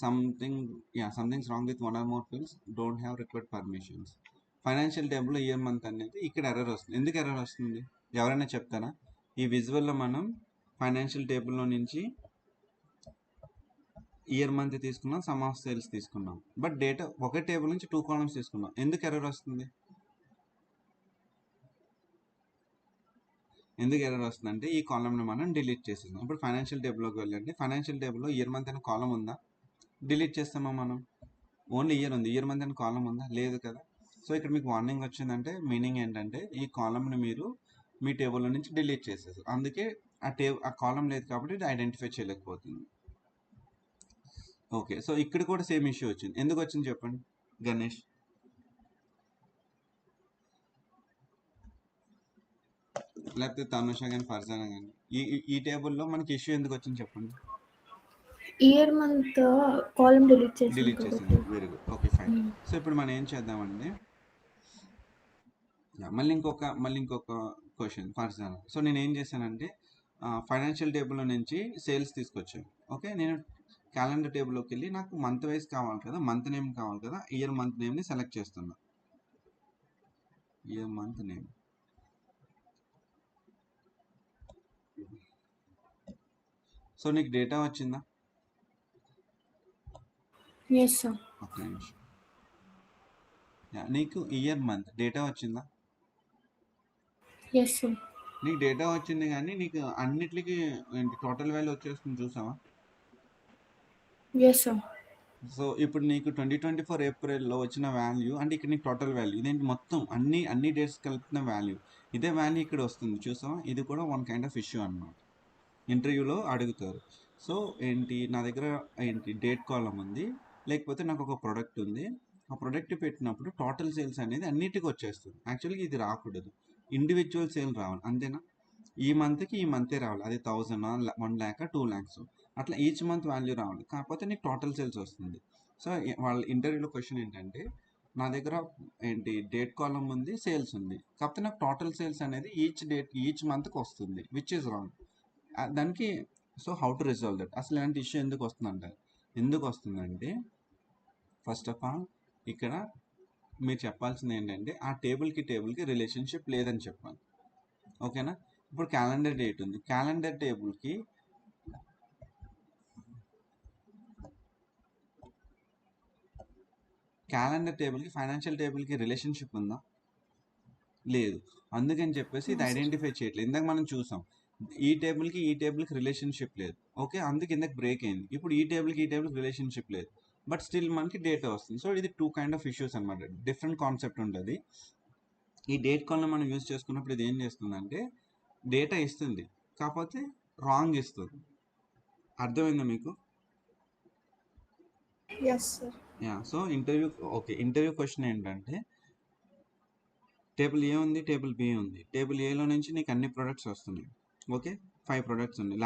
Something's wrong with 1 or more fields, don't have required permissions. Financial టేబుల్లో ఇయర్ మంత్ అనేది ఇక్కడ ఎర్రర్ వస్తుంది. ఎందుకు ఎర్రర్ వస్తుంది ఎవరైనా చెప్తారా? ఈ విజువల్లో మనం ఫైనాన్షియల్ టేబుల్లో నుంచి ఇయర్ మంత్ తీసుకున్నాం, సమ్ ఆఫ్ సేల్స్ తీసుకున్నాం, బట్ డేటా ఒకే టేబుల్ నుంచి 2 columns తీసుకున్నాం. ఎందుకు ఎర్రర్ వస్తుంది? ఎందుకు ఎర్రర్ వస్తుందంటే ఈ కాలమ్ని మనం డిలీట్ చేసేసాం. ఇప్పుడు ఫైనాన్షియల్ టేబుల్లోకి వెళ్ళండి. ఫైనాన్షియల్ టేబుల్లో ఇయర్ మంత్ అనే కాలం ఉందా? డిలీట్ చేస్తామా మనం? ఓన్లీ ఇయర్ ఉంది, ఇయర్ మంత్ అనే కాలం ఉందా? లేదు కదా. సో ఇక్కడ మీకు వార్నింగ్ వచ్చిందంటే మీనింగ్ ఏంటంటే ఈ కాలమ్ని మీరు మీ టేబుల్లో నుంచి డిలీట్ చేసేసారు. అందుకే ఆ కాలం లేదు కాబట్టి ఇది ఐడెంటిఫై చేయలేకపోతుంది. ఓకే, సో ఇక్కడ కూడా సేమ్ ఇష్యూ వచ్చింది. ఎందుకు వచ్చింది చెప్పండి గణేష్? లేకపోతే తనుష కానీ ఫర్జానా కానీ ఈ టేబుల్లో మనకి ఇష్యూ ఎందుకు వచ్చింది చెప్పండి? ఇయర్ మంత్ కాలమ్ డిలీట్ చేసింది. Very good. Okay fine. So ఇప్పుడు మనం ఏం చేద్దామండి, మళ్ళీ ఇంకొక క్వశ్చన్ ఫర్జానా. సో నేను ఏం చేశానంటే ఫైనాన్షియల్ టేబుల్లో నుంచి సేల్స్ తీసుకొచ్చాను. ఓకే, నేను క్యాలెండర్ టేబుల్లోకి వెళ్ళి నాకు మంత్ వైజ్ కావాలి కదా, మంత్ నేమ్ కావాలి కదా, ఇయర్ మంత్ నేమ్ని సెలెక్ట్ చేస్తున్నా. Year month name. సో నీకు డేటా వచ్చిందా? Yes sir. ఒక నిమిషం. నీకు ఇయర్ మంత్ డేటా వచ్చిందా? Yes sir. నీకు డేటా వచ్చింది కానీ నీకు అన్నిటికీ టోటల్ వాల్యూ వచ్చేస్తుంది చూసావా? Yes sir. సో ఇప్పుడు నీకు 2024 ఏప్రిల్లో వచ్చిన వాల్యూ అంటే ఇక్కడ నీకు టోటల్ వాల్యూ ఇదేంటి, మొత్తం అన్ని డేట్స్ కలిపిన వాల్యూ, ఇదే వాల్యూ ఇక్కడ వస్తుంది చూసావా? ఇది కూడా వన్ కైండ్ ఆఫ్ ఇష్యూ అన్నమాట, ఇంటర్వ్యూలో అడుగుతారు. సో ఏంటి, నా దగ్గర డేట్ కాలం ఉంది, లేకపోతే నాకు ఒక ప్రోడక్ట్ ఉంది, ఆ ప్రోడక్ట్ పెట్టినప్పుడు టోటల్ సేల్స్ అనేది అన్నిటికీ వచ్చేస్తుంది. యాక్చువల్గా ఇది రాకూడదు, ఇండివిజువల్ సేల్ రావాలి, అంతేనా? ఈ మంత్కి ఈ మంతే రావాలి. అది 1000 1 lakh 2 lakhs అట్లా ఈచ్ మంత్ వాల్యూ రావాలి. కాకపోతే నీకు టోటల్ సేల్స్ వస్తుంది. సో వాళ్ళ ఇంటర్వ్యూలో క్వశ్చన్ ఏంటంటే నా దగ్గర ఏంటి డేట్ కాలం ఉంది, సేల్స్ ఉంది, కాకపోతే నాకు టోటల్ సేల్స్ అనేది ఈచ్ మంత్కి వస్తుంది, విచ్ ఈజ్ రాంగ్. దానికి so how to resolve that, అసలు ఇలాంటి ఇష్యూ ఎందుకు వస్తుందంటే ఫస్ట్ ఆఫ్ ఆల్ ఇక్కడ మీరు చెప్పాల్సింది ఏంటంటే ఆ టేబుల్కి రిలేషన్షిప్ లేదని చెప్పాలి. ఓకేనా? ఇప్పుడు క్యాలెండర్ డేట్ ఉంది, క్యాలెండర్ టేబుల్కి ఫైనాన్షియల్ టేబుల్కి రిలేషన్షిప్ ఉందా? లేదు. అందుకని చెప్పేసి ఇది ఐడెంటిఫై చేయట్లేదు. ఇందాక మనం చూసాం ఈ టేబుల్కి రిలేషన్షిప్ లేదు. ఓకే, అందుకే ఇందాక బ్రేక్ అయింది. ఇప్పుడు ఈ టేబుల్కి రిలేషన్షిప్ లేదు, బట్ స్టిల్ మనకి డేటా వస్తుంది. సో ఇది 2 kind of ఇష్యూస్ అనమాట. డిఫరెంట్ కాన్సెప్ట్ ఉంటుంది. ఈ డేట్ కాల్ని మనం యూజ్ చేసుకున్నప్పుడు ఇది ఏం చేస్తుందంటే డేటా ఇస్తుంది, కాకపోతే రాంగ్ ఇస్తుంది. అర్థమైందా మీకు? Yes sir. Ya. So interview question ఏంటంటే టేబుల్ ఏ ఉంది, టేబుల్ బి ఉంది. టేబుల్ ఏలో నుంచి నీకు అన్ని ప్రొడక్ట్స్ వస్తున్నాయి. ఓకే, 5 ప్రొడక్ట్స్ ఉన్నాయి.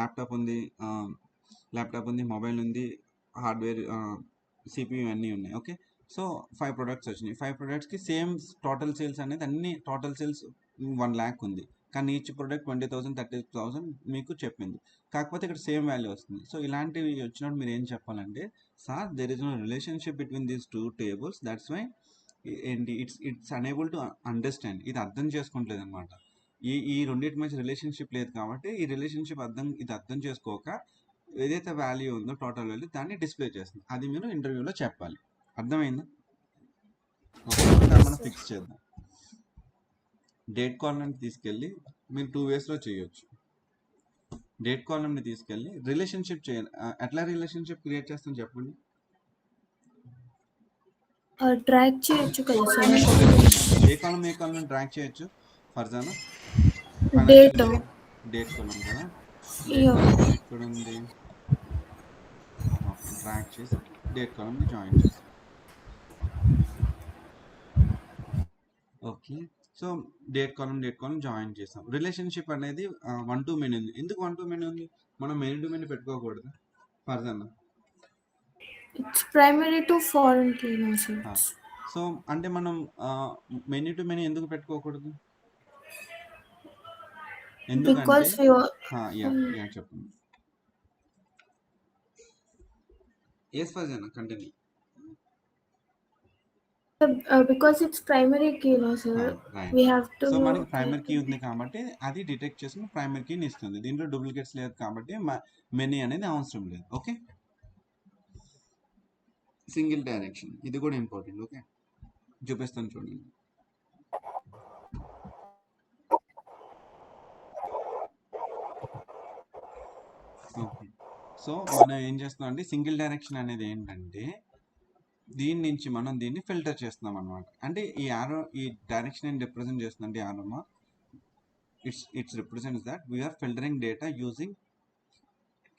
ల్యాప్టాప్ ఉంది, మొబైల్ ఉంది, హార్డ్వేర్, సిపియు అన్నీ ఉన్నాయి. ఓకే, సో 5 ప్రొడక్ట్స్ వచ్చినాయి. 5 ప్రొడక్ట్స్కి సేమ్ టోటల్ సేల్స్ అనేది అన్ని టోటల్ సేల్స్ 1 lakh ఉంది, కానీ ఈచ్ ప్రొడక్ట్ 20,000 30,000 మీకు చెప్పింది. కాకపోతే ఇక్కడ సేమ్ వాల్యూ వస్తుంది. సో ఇలాంటివి వచ్చినప్పుడు మీరు ఏం చెప్పాలంటే sir there is no relationship between these 2 tables, that's why ఏంటి ఇట్స్ అనేబుల్ టు అండర్స్టాండ్. ఇది అర్థం చేసుకుంటలేదు అనమాట. ఈ రెండింటి మధ్య రిలేషన్షిప్ లేదు కాబట్టి ఈ రిలేషన్షిప్ అర్థం చేసుకోక ఏదైతే వాల్యూ ఉందో టోటల్ వాల్యూ దాన్ని డిస్ప్లే చేస్తుంది. అది మీరు ఇంటర్వ్యూలో చెప్పాలి. అర్థమైందా? మనం ఫిక్స్ చేద్దాం. డేట్ కాలమ్ని తీసుకెళ్ళి మీరు 2 waysలో చేయొచ్చు. డేట్ కాలమ్ని తీసుకెళ్ళి రిలేషన్షిప్ చేయాలి. ఎట్లా రిలేషన్షిప్ క్రియేట్ చేస్తాం చెప్పండి. ట్రాక్ చేయొచ్చు కదా సార్. ఏ కాలం ట్రాక్ చేయొచ్చు. ఫర్జానా డేట్ డేట్ కాలం కదా, ఇక్కడ ఉంది. ట్రాక్ చేసి డేట్ కాలంని జాయిన్ చేస్తాం. ఓకే, సో డేట్ కాలం జాయిన్ చేస్తాం. రిలేషన్షిప్ అనేది 1 to many ఉంది. ఎందుకు 1 to many ఉంది? మనం మెనీ టు మెనీ పెట్టుకోకూడదు. Farzana it's primary to foreign key sir. So అంటే మనం మెనీ టు మెనీ ఎందుకు పెట్టుకోకూడదు? ఎందుకంటే చెప్పండి. Yes Farzana continue. Because it's primary key sir, we have to. So మనకి ప్రైమరీ కీ ఉంది కాబట్టి అది డిటెక్ట్ చేసుకుని ప్రైమరీ కీని ఇస్తుంది. దీంట్లో డూప్లికేట్స్ లేదు కాబట్టి మెనీ అనేది అవసరం లేదు. ఓకే, సింగిల్ డైరెక్షన్ ఇది కూడా ఇంపార్టెంట్. ఓకే, చూపిస్తాను చూడండి. ఓకే, సో మనం ఏం చేస్తున్నాం అంటే సింగిల్ డైరెక్షన్ అనేది ఏంటంటే దీని నుంచి మనం దీన్ని ఫిల్టర్ చేస్తున్నాం అనమాట. అంటే ఈ డైరెక్షన్ ఏం రిప్రజెంట్ చేస్తుందంటే ఆరోమా it's represents that we're filtering data using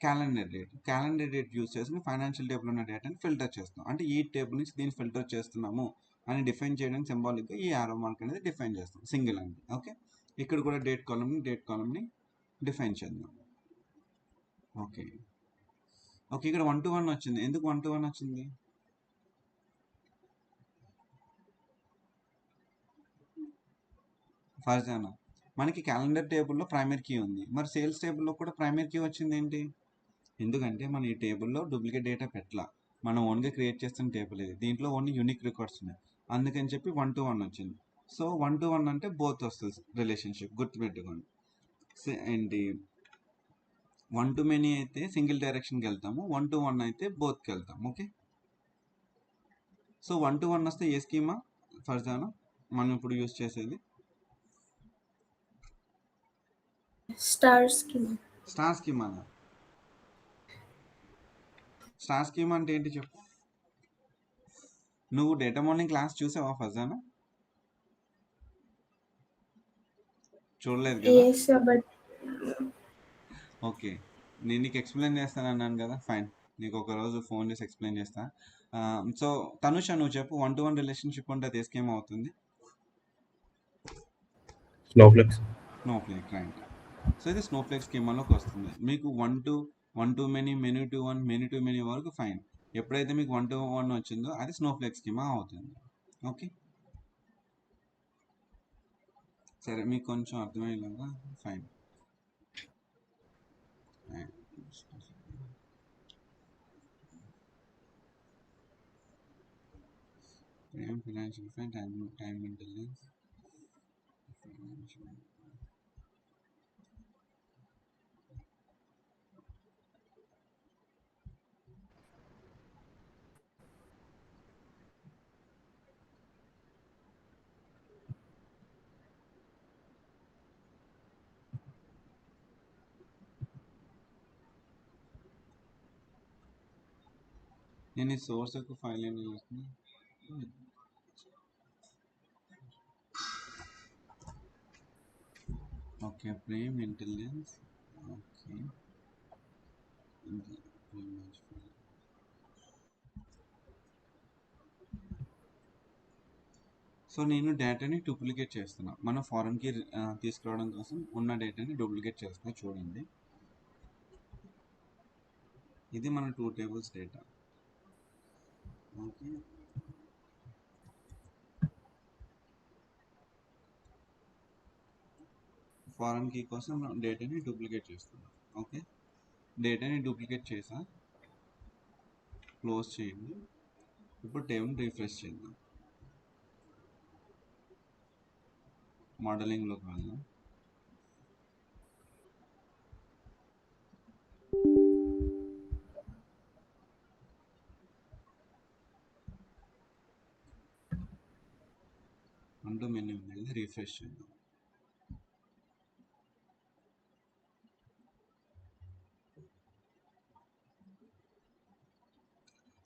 calendar date use చేసుకుని ఫైనాన్షియల్ టేబుల్ ఉన్న డేటాని ఫిల్టర్ చేస్తున్నాం. అంటే ఈ టేబుల్ నుంచి దీన్ని ఫిల్టర్ చేస్తున్నాము అని డిఫైన్ చేయడానికి సింబాలిక్గా ఈ ఆరో మార్క్ అనేది డిఫైన్ చేస్తాం, సింగిల్ అంటే. ఓకే, ఇక్కడ కూడా డేట్ కాలమ్ని డిఫైన్ చేద్దాం. ఓకే, ఇక్కడ 1 to 1 వచ్చింది. ఎందుకు 1 to 1 వచ్చింది? ఫర్జానా మనకి క్యాలెండర్ టేబుల్లో ప్రైమరీ కీ ఉంది, మరి సేల్స్ టేబుల్లో కూడా ప్రైమరీ కీ వచ్చింది ఏంటి? ఎందుకంటే మనం ఈ టేబుల్లో డూప్లికేట్ డేటా పెట్టలా, మనం ఓన్గా క్రియేట్ చేస్తున్న టేబుల్ ఇది. దీంట్లో ఓన్లీ యూనిక్ రికార్డ్స్ ఉన్నాయి, అందుకని చెప్పి 1 to 1 వచ్చింది. సో 1 to 1 అంటే బోత్ వస్తుంది రిలేషన్షిప్, గుర్తుపెట్టుకోండి. ఏంటి 1 to many అయితే సింగిల్ డైరెక్షన్కి వెళ్తాము, 1 to 1 అయితే బోత్కి వెళ్తాము. ఓకే, సో 1 to 1 వస్తే ఏ స్కీమా ఫర్జానా మనం ఇప్పుడు యూజ్ చేసేది? స్టార్ స్కీమా అంటే ఏంటి చెప్పు. నువ్వు డేటా మోడలింగ్ క్లాస్ చూసావా ఫర్జానా? చూడలేదు కదా. ఓకే, నేను నీకు ఎక్స్ప్లెయిన్ చేస్తాను అన్నాను కదా, ఫైన్, నీకు ఒక రోజు ఫోన్ చేసి ఎక్స్ప్లెయిన్ చేస్తా. సో తనుష నువ్వు చెప్పు, 1 to 1 రిలేషన్షిప్ ఉంటే అది ఏ స్కీమా అవుతుంది? Snowflake, right. సో ఇది స్నోఫ్లేక్ స్కీమాలోకి వస్తుంది. మీకు one to many, many to one, many to many వరకు ఫైన్. ఎప్పుడైతే మీకు 1 to 1 వచ్చిందో అది స్నోఫ్లేక్ స్కీమా అవుతుంది. ఓకే, సరే మీకు కొంచెం అర్థమయ్యేలాగా fine. Financial fine, time intelligence. నేను ఈ సోర్స్ యొక్క ఫైల్ ఏం చేస్తున్నా, ఓకే ప్రేమ్ ఇంటెలిజెన్స్. ఓకే, సో నేను డేటాని డూప్లికేట్ చేస్తున్నా. మన ఫారెన్కి తీసుకురావడం కోసం ఉన్న డేటాని డూప్లికేట్ చేస్తున్నా. చూడండి, ఇది మన 2 tables డేటా. ఓకే, ఫారెన్ కీ కోసం డేటాని డూప్లికేట్ చేస్తున్నా. ఓకే, డేటాని డూప్లికేట్ చేసా, క్లోజ్ చేయండి. ఇప్పుడు టేబుల్ రిఫ్రెష్ చేద్దాం. మోడలింగ్లోకి వెళ్దాం. అంటూ మెనూ వెళ్ళి రిఫ్రెష్ చేద్దాం.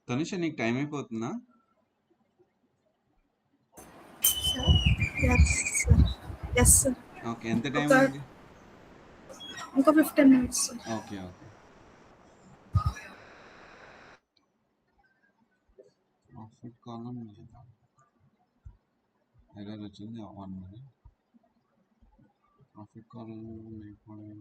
తనుష నీకు టైం అయిపోతుందా? Yes sir. ఓకే, ఎంత టైం ఒక- ఉంది? ఇంకో 15 minutes సార్. ఓకే ఓకే, ప్రాఫిట్ కాలం లేదా ఎర్రర్ వచ్చింది. 1 minute. ప్రాఫిట్ కాలం లేకపోవడం.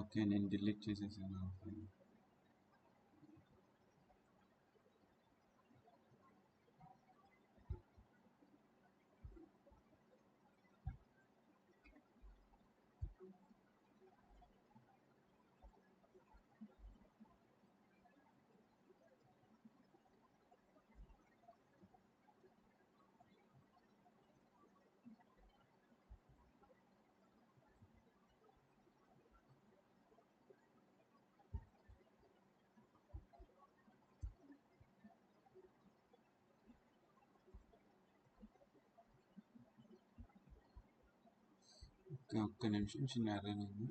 ఓకే, నేను డిలీట్ చేసేసాను. ఓకే, ఒక్క నిమిషం, చిన్న ఎర్రర్ ఉంది.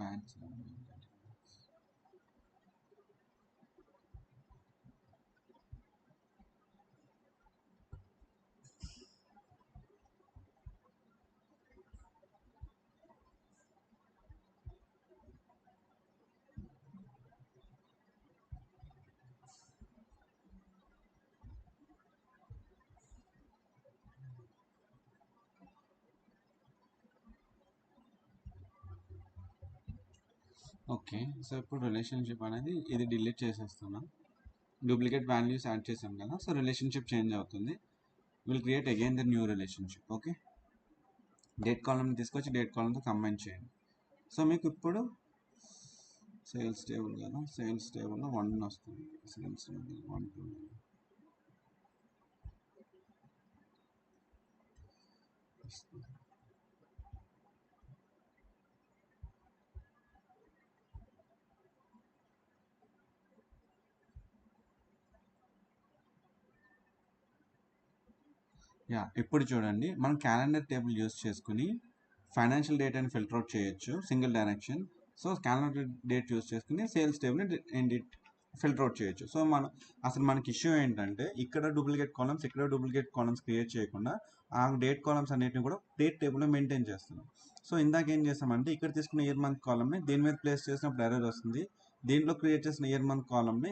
బ్యాచ్. ఓకే. సో ఇప్పుడు రిలేషన్షిప్ అనేది ఇది డిలీట్ చేసేస్తున్నా. డూప్లికేట్ వాల్యూస్ యాడ్ చేసాం కదా, సో రిలేషన్షిప్ చేంజ్ అవుతుంది. Will create again the new relationship. Okay, date కాలమ్ని తీసుకొచ్చి డేట్ కాలమ్తో కంబైన్ చేయండి. సో మీకు ఇప్పుడు సేల్స్ టేబుల్ కదా, సేల్స్ టేబుల్లో 1 వస్తుంది. సేల్స్ టేబుల్ 1 2 వస్తుంది. యా, ఇప్పుడు చూడండి మనం క్యాలెండర్ టేబుల్ యూస్ చేసుకుని ఫైనాన్షియల్ డేటాని ఫిల్టర్ అవుట్ చేయొచ్చు single direction. So calendar date use చేసుకుని సేల్స్ టేబుల్ని ఫిల్టర్ అవుట్ చేయొచ్చు. సో మనకి ఇష్యూ ఏంటంటే ఇక్కడ డూప్లికేట్ కాలమ్స్ ఇక్కడ డూప్లికేట్ కాలమ్స్ క్రియేట్ చేయకుండా ఆ డేట్ కాలమ్స్ అన్నిటిని కూడా డేట్ టేబుల్లో మెయింటైన్ చేస్తున్నాం. సో ఇందాక ఏం చేస్తామంటే ఇక్కడ తీసుకున్న ఇయర్ మంత్ కాలమ్ని దీని మీద ప్లేస్ చేసినప్పుడు ఎర్రర్ వస్తుంది, దీంట్లో క్రియేట్ చేసిన ఇయర్ మంత్ కాలమ్ని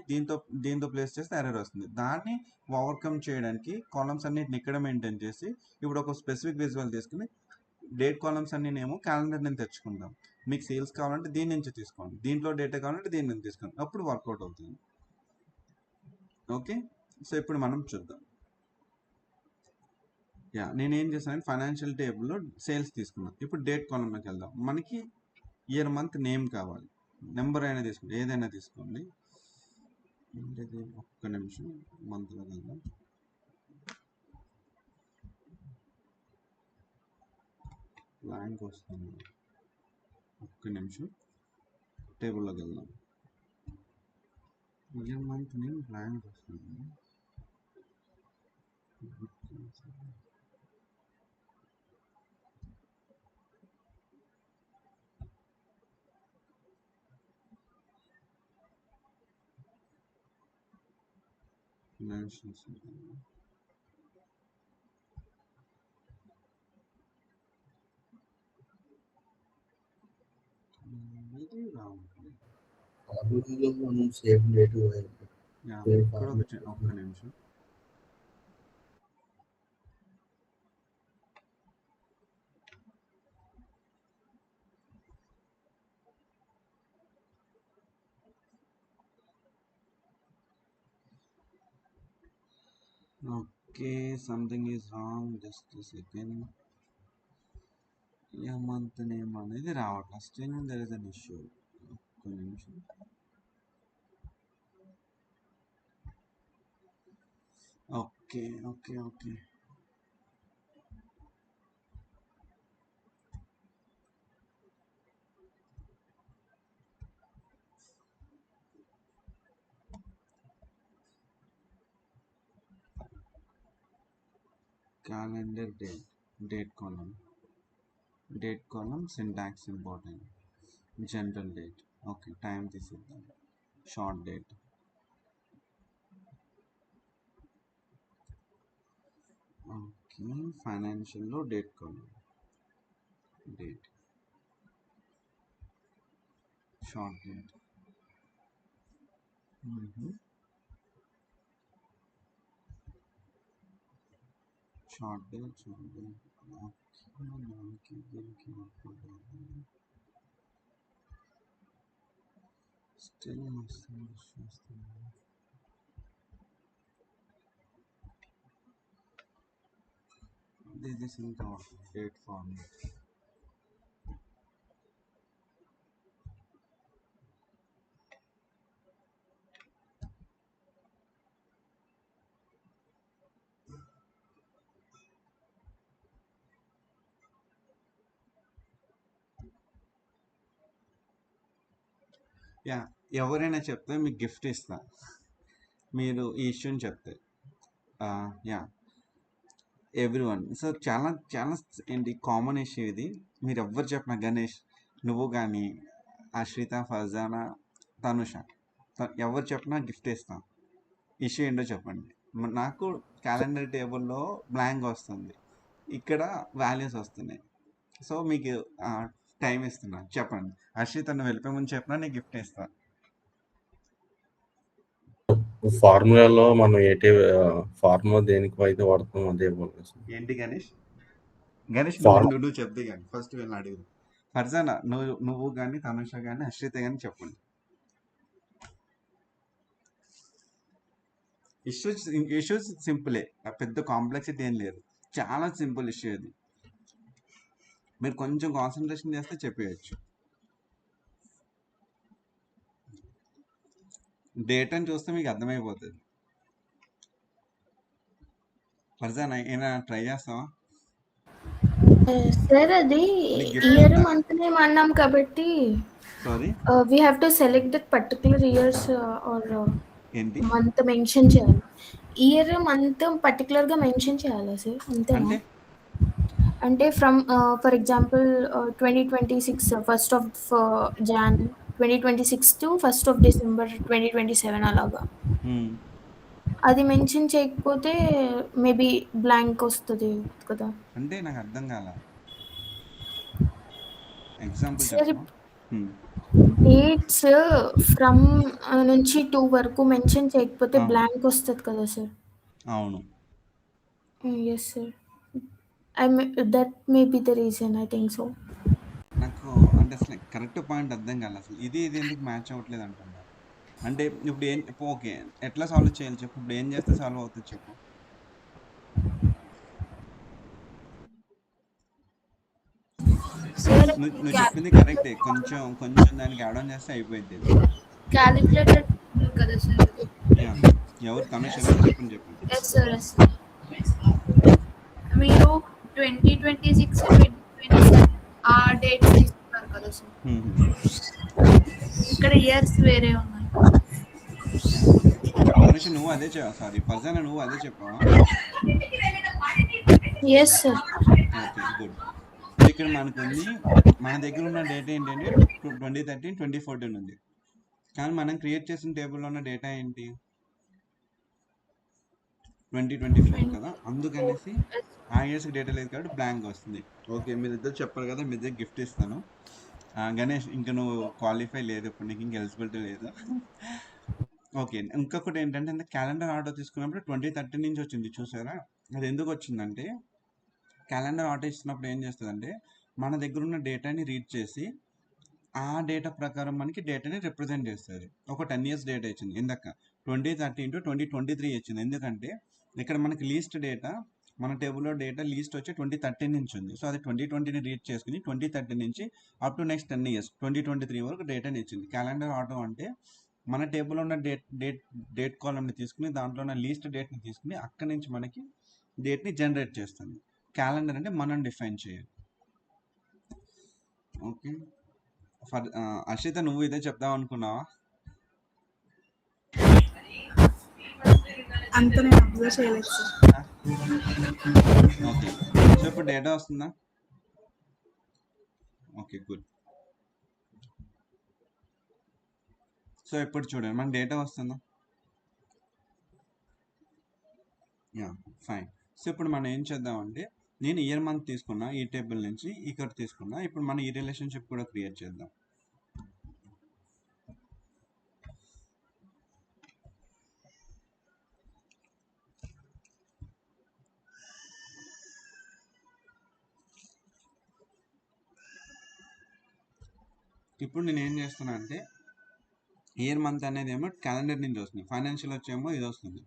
దీంతో ప్లేస్ చేస్తే ఎర్రర్ వస్తుంది. దాన్ని ఓవర్కమ్ చేయడానికి కాలమ్స్ అన్నిటిని ఇక్కడ మెయింటైన్ చేసి ఇప్పుడు ఒక స్పెసిఫిక్ విజువల్ తీసుకుని డేట్ కాలమ్స్ అన్ని నేమో క్యాలెండర్ నుంచి తెచ్చుకుంటాం. మీకు సేల్స్ కావాలంటే దీని నుంచి తీసుకోండి, దీంట్లో డేటా కావాలంటే దీని నుంచి తీసుకోండి, అప్పుడు వర్కౌట్ అవుతుంది. ఓకే, సో ఇప్పుడు మనం చూద్దాం. యా, నేనేం చేశాను, ఫైనాన్షియల్ టేబుల్లో సేల్స్ తీసుకున్నాను. ఇప్పుడు డేట్ కాలమ్లోకి వెళ్దాం. మనకి ఇయర్ మంత్ నేమ్ కావాలి, నెంబర్ అయినా తీసుకోండి, ఏదైనా తీసుకోండి. ఏంటిది, ఒక్క నిమిషం, మంత్లోకి వెళ్దాం. బ్లాంక్ వస్తుంది, ఒక్క నిమిషం, టేబుల్లోకి వెళ్దాం. ఇయర్ మంత్ నేమ్ బ్లాంక్ వస్తుంది. ఫినాన్షియల్స్ ఇది రావట్లేదు. ఫార్ములాలో మనం సేమ్ డేట్ యా, సేమ్ ఇక్కడ ఫార్ములా. ఒక్క నిమిషం. Okay, something is wrong, just second. Year month name అనేది రావట్లేదు. Still there is an issue. ఒక్క నిమిషం. Okay okay okay, calendar date column syntax important. General date, okay, time తీసేద్దాం, short date. Okay, ఫైనాన్షియల్లో date column, date, short date. Short date. Okay, దీనికి still వస్తుంది. This is in the date format. Yeah, ఎవరైనా చెప్తే మీకు gift ఇస్తా, మీరు ఈ ఇష్యూని చెప్తే. Yeah, everyone. సో చాలా ఏంటి కామన్ ఇష్యూ ఇది. మీరు ఎవ్వరు చెప్పిన, గణేష్ నువ్వు కానీ అశ్రిత, ఫర్జానా, తనుష. ఎవరు చెప్పినా గిఫ్ట్ ఇస్తాం. ఇష్యూ ఏంటో చెప్పండి. నాకు క్యాలెండర్ టేబుల్లో బ్లాంక్ వస్తుంది, ఇక్కడ వాల్యూస్ వస్తున్నాయి. సో మీకు టైం ఇస్తున్నా, చెప్పండి. అశ్రిత నువ్వు వెళ్ళిపోయి ముందు చెప్పినా నేను గిఫ్ట్ ఇస్తాను. ఫార్ములాలో మనం ఫార్ములా దేనికి అయితే వాడుతాం అదే ఇవ్వాలి సార్. ఏంటి గణేష్? గణేష్ Form- నువ్వు చెప్తే కానీ ఫస్ట్ వీళ్ళని అడుగు. ఫర్జానా నువ్వు కానీ తనుష కానీ అశ్రిత కానీ చెప్పండి. ఇష్యూస్ సింపులే, పెద్ద కాంప్లెక్సిటీ ఏం లేదు, చాలా సింపుల్ ఇష్యూ ఇది. మీరు కొంచెం కాన్సన్ట్రేషన్ చేస్తే చెప్పేయచ్చు. డేటాని చూస్తే మీకు అర్థమైపోతుంది. ఫర్జానా ఏమైనా ట్రై చేస్తావా? సార్ అది నీకు gift ఇయర్ ఉందా? మంత్ నేమ్ అన్నాం కాబట్టి sorry we have to select that particular years or ఏంటి మంత్ మెన్షన్ చేయాలి. ఇయర్ మంత్ పర్టికులర్గా మెన్షన్ చేయాలా సార్? అంతేనా? అంటే అంటే from for example 2026 first of Jan 2026 to first of December 2027 అలాగా. అది మెన్షన్ చేయకపోతే మేబీ బ్లాంక్ వస్తుంది కదా. అంటే నాకు అర్థం కాల, ఎగ్జాంపుల్ సరే, చెప్పు. డేట్స్ ఫ్రమ్ నుంచి 2 వరకు మెన్షన్ చేయకపోతే అవును. బ్లాంక్ వస్తుంది కదా సార్. అవును, yes sir, that may be the reason, I think so. నాకు అంటే అసలు కరెక్ట్ పాయింట్ అర్థం కాలేదు అసలు. ఇది ఎందుకు మ్యాచ్ అవ్వట్లేదు అంటున్నా. అంటే ఇప్పుడు ఏం ఓకే, ఎట్లా సాల్వ్ చేయాలి చెప్పు. ఇప్పుడు ఏం చేస్తే సాల్వ్ అవుతుంది చెప్పు. సార్ నువ్వు చెప్పింది కరెక్టే, కొంచెం దానికి యాడ్ ఆన్ చేస్తే అయిపోయింది. క్యాలిక్యులేటర్ కదా సార్. ఎవరు తనుష చెప్పండి. Yes sir, yes. మీరు 2026 2027 ఆ డేట్స్ తీసుకున్నారు కదా సార్. ఇక్కడ ఇయర్స్ వేరే ఉన్నాయి. తనుష నువ్వు అదే సారీ ఫర్జానా నువ్వు అదే చెప్పావా? Yes sir. Okay good. ఇక్కడ మనకు ఉంది, మన దగ్గర ఉన్న డేటా ఏంటంటే 2013 2014 ఉంది. కానీ మనం క్రియేట్ చేసిన టేబుల్లో ఉన్న డేటా ఏంటి 2024 కదా. అందుకనేసి ఆ ఇయర్స్కి డేటా లేదు కాబట్టి బ్లాంక్ వస్తుంది. ఓకే మీరు ఇద్దరు చెప్పారు కదా, మీ దగ్గర గిఫ్ట్ ఇస్తాను. గణేష్ ఇంకా నువ్వు క్వాలిఫై లేదు, ఇప్పుడు నీకు ఇంకా ఎలిజిబిలిటీ లేదు. ఓకే, ఇంకొకటి ఏంటంటే క్యాలెండర్ ఆర్డర్ తీసుకున్నప్పుడు 2013 నుంచి వచ్చింది చూసారా. అది ఎందుకు వచ్చిందంటే క్యాలెండర్ ఆర్డర్ ఇస్తున్నప్పుడు ఏం చేస్తుందంటే మన దగ్గర ఉన్న డేటాని రీడ్ చేసి ఆ డేటా ప్రకారం మనకి డేటాని రిప్రజెంట్ చేస్తుంది. ఒక 10 years డేటా ఇచ్చింది, ఇందాక 2013 to 2023 ఇచ్చింది. ఎందుకంటే ఇక్కడ మనకి లీస్ట్ డేటా, మన టేబుల్లో డేటా లీస్ట్ వచ్చి 2013 నుంచి ఉంది. సో అది 2020ని రీడ్ చేసుకుని 2013 నుంచి అప్ టు నెక్స్ట్ 10 years 2023 వరకు డేటాని ఇచ్చింది. క్యాలెండర్ ఆటో అంటే మన టేబుల్లో ఉన్న డేట్ కాలమ్ని తీసుకుని దాంట్లో ఉన్న లీస్ట్ డేట్ని తీసుకుని అక్కడి నుంచి మనకి డేట్ని జనరేట్ చేస్తుంది. క్యాలెండర్ అంటే మనం డిఫైన్ చేయాలి. ఓకే అశ్రిత నువ్వు ఇదే చెప్దాం అనుకున్నావా? అంత నేను అబ్జర్వ్ చేయలేదు సార్. ఓకే, సో ఇప్పుడు డేటా వస్తుందా? Okay good. సో ఇప్పుడు చూడండి మన డేటా వస్తుందా? Yeah fine. సో ఇప్పుడు మనం ఏం చేద్దామంటే నేను ఇయర్ మంత్ తీసుకున్నా, ఈ టేబుల్ నుంచి ఇక్కడ తీసుకున్నా. ఇప్పుడు మనం ఈ రిలేషన్షిప్ కూడా క్రియేట్ చేద్దాం. ఇప్పుడు నేను ఏం చేస్తున్నా అంటే ఇయర్ మంత్ అనేది ఏమో క్యాలెండర్ నుంచి వస్తుంది, ఫైనాన్షియల్ వచ్చేమో ఇది వస్తుంది.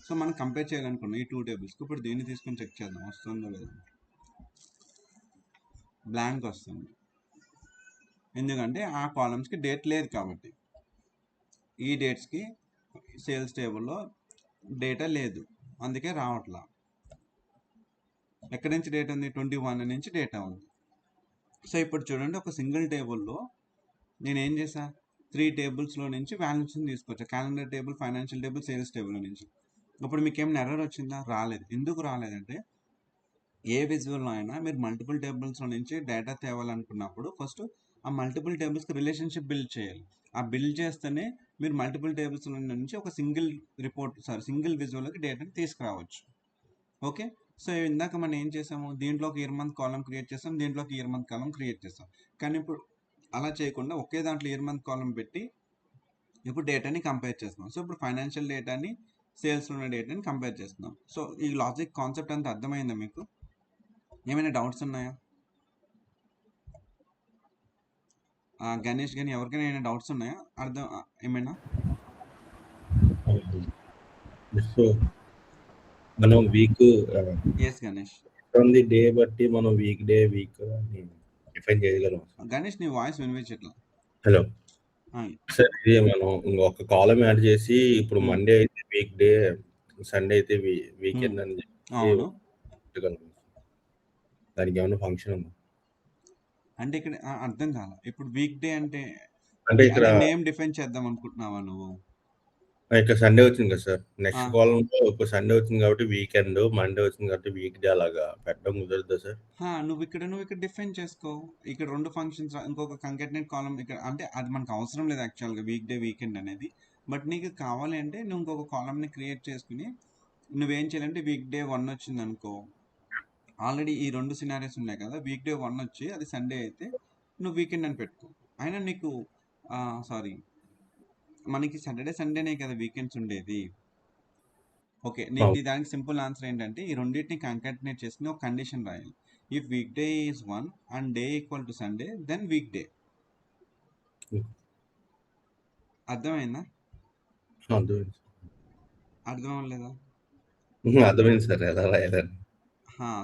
సో మనం కంపేర్ చేయాలనుకున్నాం ఈ 2 tablesకి. ఇప్పుడు దీన్ని తీసుకొని చెక్ చేద్దాం వస్తుందో లేదో. బ్లాంక్ వస్తుంది, ఎందుకంటే ఆ కాలమ్స్కి డేట్ లేదు కాబట్టి. ఈ డేట్స్కి సేల్స్ టేబుల్లో డేటా లేదు, అందుకే రావట్లా. ఎక్కడి నుంచి డేటా ఉంది? 21 నుంచి డేటా ఉంది. సో ఇప్పుడు చూడండి, ఒక సింగిల్ టేబుల్లో నేను ఏం చేసా, 3 tablesలో నుంచి వాల్యూస్ని తీసుకొచ్చా. Calendar table, financial table, sales table నుంచి. ఇప్పుడు మీకు ఏమైనా ఎర్రర్ వచ్చిందా? రాలేదు. ఎందుకు రాలేదంటే ఏ విజువల్లో అయినా మీరు మల్టిపుల్ టేబుల్స్లో నుంచి డేటా తేవాలనుకున్నప్పుడు ఫస్ట్ ఆ మల్టిపుల్ టేబుల్స్కి రిలేషన్షిప్ బిల్డ్ చేయాలి. ఆ బిల్డ్ చేస్తేనే మీరు మల్టిపుల్ టేబుల్స్ నుంచి ఒక సింగిల్ విజువల్కి డేటాని తీసుకురావచ్చు. ఓకే, సో ఇందాక మనం ఏం చేసాము, దీంట్లో ఒక ఇయర్ మంత్ కాలం క్రియేట్ చేసాం, దీంట్లో ఒక ఇయర్ మంత్ కాలం క్రియేట్ చేసాం. కానీ ఇప్పుడు అలా చేయకుండా ఒకే దాంట్లో ఇయర్ మంత్ కాలం పెట్టి ఇప్పుడు డేటాని కంపేర్ చేస్తున్నాం. సో ఇప్పుడు ఫైనాన్షియల్ డేటాని సేల్స్లో ఉన్న డేటాని కంపేర్ చేస్తున్నాం. సో ఈ లాజిక్ కాన్సెప్ట్ అంతా అర్థమైందా మీకు? ఏమైనా డౌట్స్ ఉన్నాయా? గణేష్ కానీ ఎవరికైనా ఏమైనా డౌట్స్ ఉన్నాయా? ఏమైనా? సో మనం వీక్ ఎస్ గణేష్. ఉంది డే బట్టి మనం వీక్ డే వీక్ డిఫైన్ చేయగలం. గణేష్ నీ వాయిస్ వినిపించట్లా. హలో సార్, ఇది మనం ఒక కాలం యాడ్ చేసి ఇప్పుడు మండే అయితే వీక్ డే, సండే అయితే వీకెండ్ అని అవును. చెప్పి దానికి ఏమైనా ఫంక్షన్ ఉందా? అంటే ఇక్కడ అర్థం కాదు. ఇప్పుడు వీక్ డే అంటే ఇక్కడ నేమ్ డిఫైన్ చేద్దాం అనుకుంటున్నావా నువ్వు? ఇక్కడ సండే వచ్చింది కదా సార్, నెక్స్ట్ కాలంలో ఇప్పుడు సండే వచ్చింది కాబట్టి వీకెండ్, మండే వచ్చింది కాబట్టి వీక్ డే అలాగా పెట్టడం కుదరదా సార్? నువ్వు ఇక్కడ డిఫైన్ చేసుకో. ఇక్కడ 2 ఫంక్షన్స్, ఇంకొక కంకాటినేట్ కాలం ఇక్కడ, అంటే అది మనకు అవసరం లేదు యాక్చువల్గా వీక్ డే వీకెండ్ అనేది. బట్ నీకు కావాలి అంటే నువ్వు ఇంకొక కాలంని క్రియేట్ చేసుకుని నువ్వేం చేయాలంటే వీక్ డే 1 వచ్చింది అనుకో, ఆల్రెడీ ఈ 2 సినారీస్ ఉన్నాయి కదా, వీక్ డే 1 వచ్చి అది సండే అయితే నువ్వు వీకెండ్ అని పెట్టుకో. అయినా నీకు మనకి సాటర్డే సండేనే కదా వీకెండ్స్ ఉండేది. ఓకే, నీకు దానికి సింపుల్ ఆన్సర్ ఏంటంటే ఈ రెండింటిని కంకాటినేట్ చేసుకుని ఒక కండిషన్ రాయాలి. If weekday is 1 and day equal to Sunday, then weekday. అర్థమైందా? అర్థం అవ్వలేదా? అర్థమైంది సార్, ఎలా రాయాలని.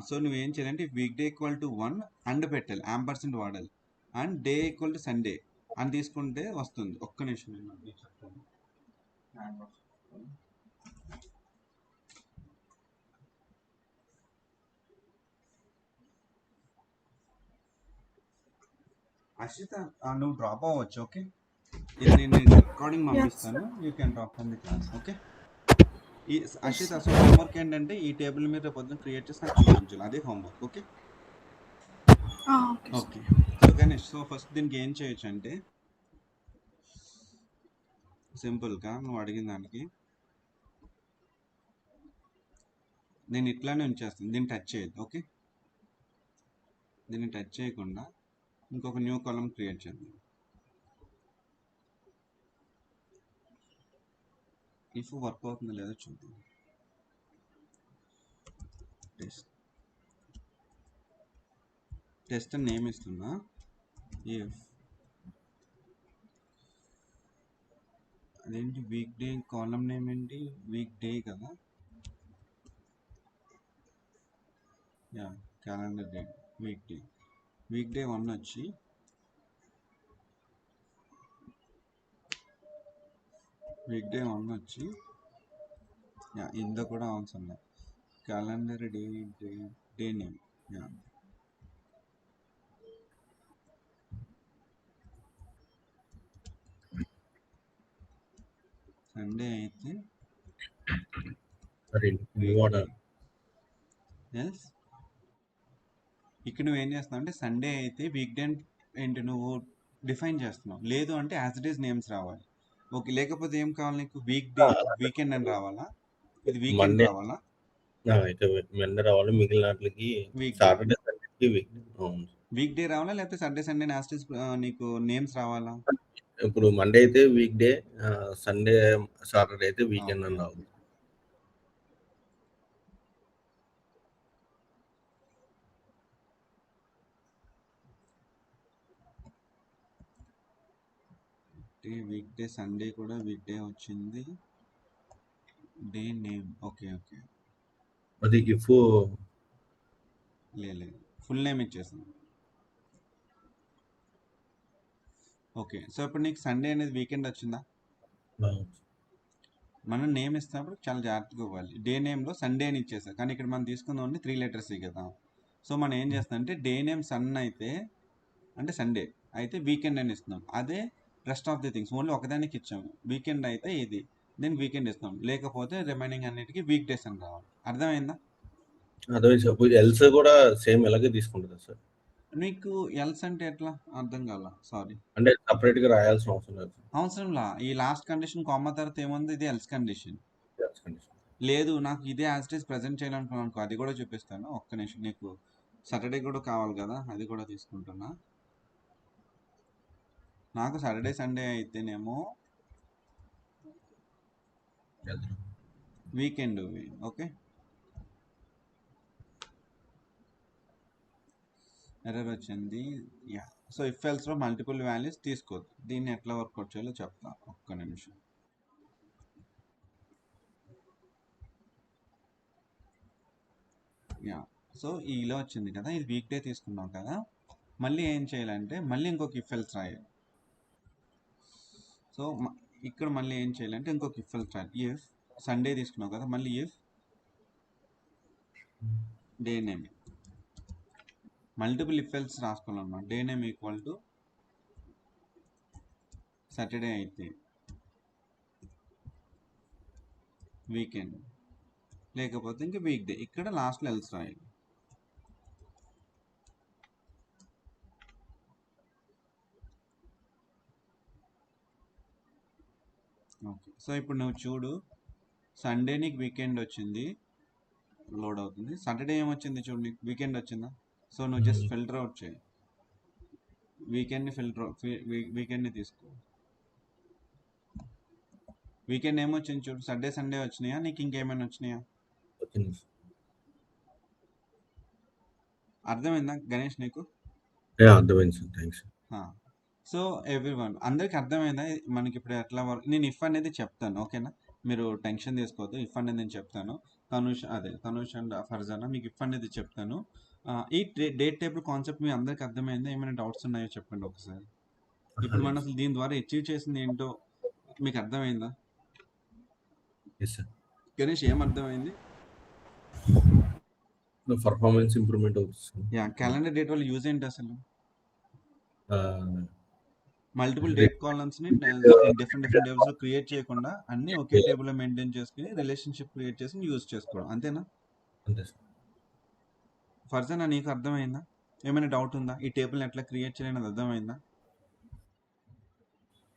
సో నువ్వేం చేయాలంటే week day equal to 1 and పెట్టాలి, యాంపర్సెంట్ వాడాలి, and day equal to Sunday అని తీసుకుంటే వస్తుంది. ఒక్క నిమిషం నేను చెప్తాను. అర్షిత, నువ్వు డ్రాప్ అవ్వచ్చు. ఓకే, ఇది నేను రికార్డింగ్ పంపిస్తాను, you can drop from the class. Okay, ఈ అర్షిత అసలు హోంవర్క్ ఏంటంటే ఈ టేబుల్ మీద పొద్దున్న క్రియేట్ చేసి నాకు చూపించాలి, అదే homework. Okay okay. So Ganesh, so first దీనికి ఏం చేయొచ్చు అంటే సింపుల్గా నువ్వు అడిగిన దానికి నేను ఇట్లానే ఉంచేస్తాను, దీన్ని టచ్ చేయొద్దు. ఓకే, దీన్ని టచ్ చేయకుండా ఇంకొక న్యూ కాలం క్రియేట్ చేద్దాం. ఇఫ్ వర్క్ అవుతుందో లేదో చూద్దాం. టెస్ట్ అని నేమ్ ఇస్తున్నా. ఇఫ్ అదేంటి వీక్ డే కాలం నేమ్ ఏంటి, వీక్ డే కదా, yeah calendar day, week day 1 వచ్చి యా ఇందులో కూడా అవసరం లేదు, calendar day name. Yeah Sunday అయితే ఎస్, ఇక్కడ నువ్వు ఏం చేస్తున్నావు అంటే సండే అయితే వీక్ డే ఏంటి నువ్వు డిఫైన్ చేస్తున్నావు, లేదు అంటే యాజ్ ఇట్ ఈస్ నేమ్స్ రావాలి. ఓకే, లేకపోతే ఏం కావాలి నీకు, వీకెండ్ అని రావాలా, ఇది వీకెండ్ రావాలా, మండే రావాలి, మిగిలిన వాటికి సాటర్డే సండేకి వీక్ డే రావాలా, లేకపోతే సాటర్డే సండే యాజ్ నీకు నేమ్స్ రావాలా? ఇప్పుడు మండే అయితే వీక్ డే, సండే సాటర్డే అయితే వీకెండ్ అని రావాలి. వీక్ డే సండే కూడా వీక్ డే వచ్చింది, డే నేమ్. ఓకే అది ఇఫ్ లేదు, ఫుల్ నేమ్ ఇచ్చేసాను. ఓకే, సో ఇప్పుడు నీకు సండే అనేది వీకెండ్ వచ్చిందా? మనం నేమ్ ఇస్తున్నప్పుడు చాలా జాగ్రత్తగా ఇవ్వాలి. డే నేమ్లో సండే అని ఇచ్చేసా, కానీ ఇక్కడ మనం తీసుకుందాం ఓన్లీ 3 letters కదా. సో మనం ఏం చేస్తాం అంటే డే నేమ్ సన్ అయితే అంటే సండే అయితే వీకెండ్ అని ఇస్తున్నాం, అదే rest of the things only ఒకదానికి ఇచ్చాము, వీకెండ్ అయితే ఇది, దెన్ వీకెండ్ ఇస్తాం, లేకపోతే రిమైనింగ్ అన్నిటికీ వీక్ డేస్ అని రావాలి. అర్థమైందా? అదే సపోజ్ ఎల్స్ కూడా సేమ్ ఎలాగే తీసుకుంటుందా సార్? నీకు ఎల్స్ అంటే ఎట్లా అర్థం కాల సారీ అంటే సపరేట్గా రాయాల్సిన అవసరం లేదు అవసరంలా ఈ లాస్ట్ కండిషన్ కామా తర్వాత ఏముంది ఇది ఎల్స్ కండిషన్ సార్. లేదు నాకు ఇదే యాజ్ ఇట్ ఈస్ ప్రజెంట్ చేయాలనుకున్నాను అనుకో అది కూడా చూపిస్తాను ఒక్క నిమిషం నీకు సాటర్డే కూడా కావాలి కదా అది కూడా తీసుకుంటున్నా నాకు సాటర్డే సండే అయితేనేమో వీకెండ్ ఓకే ఎర్రర్ వచ్చింది యా సో ఇఫ్ ఎల్స్లో మల్టిపుల్ వాల్యూస్ తీసుకోవద్దు దీన్ని ఎట్లా వర్కౌట్ చేయాలో చెప్తా ఒక్క నిమిషం యా సో ఇలా వచ్చింది కదా ఇది వీక్ డే తీసుకున్నాం కదా మళ్ళీ ఏం చేయాలంటే మళ్ళీ ఇంకొక ఇఫ్ ఎల్స్ రాయాలి సో ఇక్కడ మళ్ళీ ఏం చేయాలంటే ఇంకొక ఇఫ్ ఎల్స్ రాయాలి ఇఫ్ సండే తీసుకున్నాం కదా మళ్ళీ if day name multiple if else రాసుకోవాలన్నమాట day name equal to Saturday అయితే వీకెండ్ లేకపోతే ఇంకా వీక్ డే ఇక్కడ లాస్ట్లో ఎల్స్ రాయాలి ఓకే సో ఇప్పుడు నువ్వు చూడు సండే నీకు వీకెండ్ వచ్చింది లోడ్ అవుతుంది సాటర్డే ఏమొచ్చింది చూడు నీకు వీకెండ్ వచ్చిందా సో నువ్వు జస్ట్ ఫిల్టర్ అవుట్ చేయి వీకెండ్ని వీకెండ్ని తీసుకో వీకెండ్ ఏమొచ్చింది చూడు సండే వచ్చినాయా నీకు ఇంకేమైనా వచ్చినాయా అర్థమైందా గణేష్ నీకు అర్థమైంది సార్ థ్యాంక్స్ సో ఎవ్రీవన్ అందరికి అర్థమైందా మనకి ఇప్పుడు ఎట్లా వర్క్ నేను ఇఫ్ అనేది చెప్తాను ఓకేనా మీరు టెన్షన్ తీసుకోవద్దు ఇఫ్ అనేది నేను చెప్తాను తనుష్ అండ్ ఫర్జానా మీకు ఇఫ్ అనేది చెప్తాను ఈ డేట్ టేబుల్ కాన్సెప్ట్ మీ అందరికి అర్థమైందా ఏమైనా డౌట్స్ ఉన్నాయో చెప్పండి ఒకసారి ఇప్పుడు మనం అసలు దీని ద్వారా అచీవ్ చేసింది ఏంటో మీకు అర్థమైందా గణేష్ ఏం అర్థమైంది పర్ఫార్మెన్స్ ఇంప్రూవ్మెంట్ అవుతుంది యా క్యాలెండర్ డేట్ వల్ల యూజ్ ఏంటి అసలు మల్టిపుల్ డేట్ కాలమ్స్ని డిఫరెంట్ డేస్ లో క్రియేట్ చేయకుండా అన్ని ఒకే టేబుల్లో మెయింటైన్ చేసుకుని రిలేషన్షిప్ క్రియేట్ చేసి యూజ్ చేసుకోవడం అంతేనా అంతే సార్ ఫర్జానా నీకు అర్థమైందా ఏమైనా డౌట్ ఉందా ఈ టేబుల్ని ఎట్లా క్రియేట్ చేయాలనేది అర్థమైందా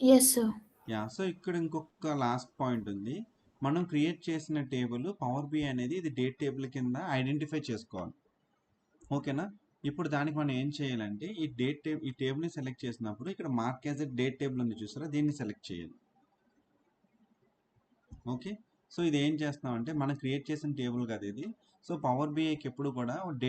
ఎస్ సార్ యా సో ఇక్కడ ఇంకొక లాస్ట్ పాయింట్ ఉంది మనం క్రియేట్ చేసిన టేబుల్ పవర్ బి అనేది ఇది డేట్ టేబుల్ కింద ఐడెంటిఫై చేసుకోవాలి ఓకేనా ఇప్పుడు దానికి మనం ఏం చేయాలంటే ఈ టేబుల్ని సెలెక్ట్ చేసినప్పుడు ఇక్కడ mark as a date table ఉంది చూసారా దీన్ని సెలెక్ట్ చేయాలి ఓకే సో ఇది ఏం చేస్తున్నామంటే మనం క్రియేట్ చేసిన టేబుల్ కదా ఇది సో పవర్ బిఐకి ఎప్పుడు కూడా డేట్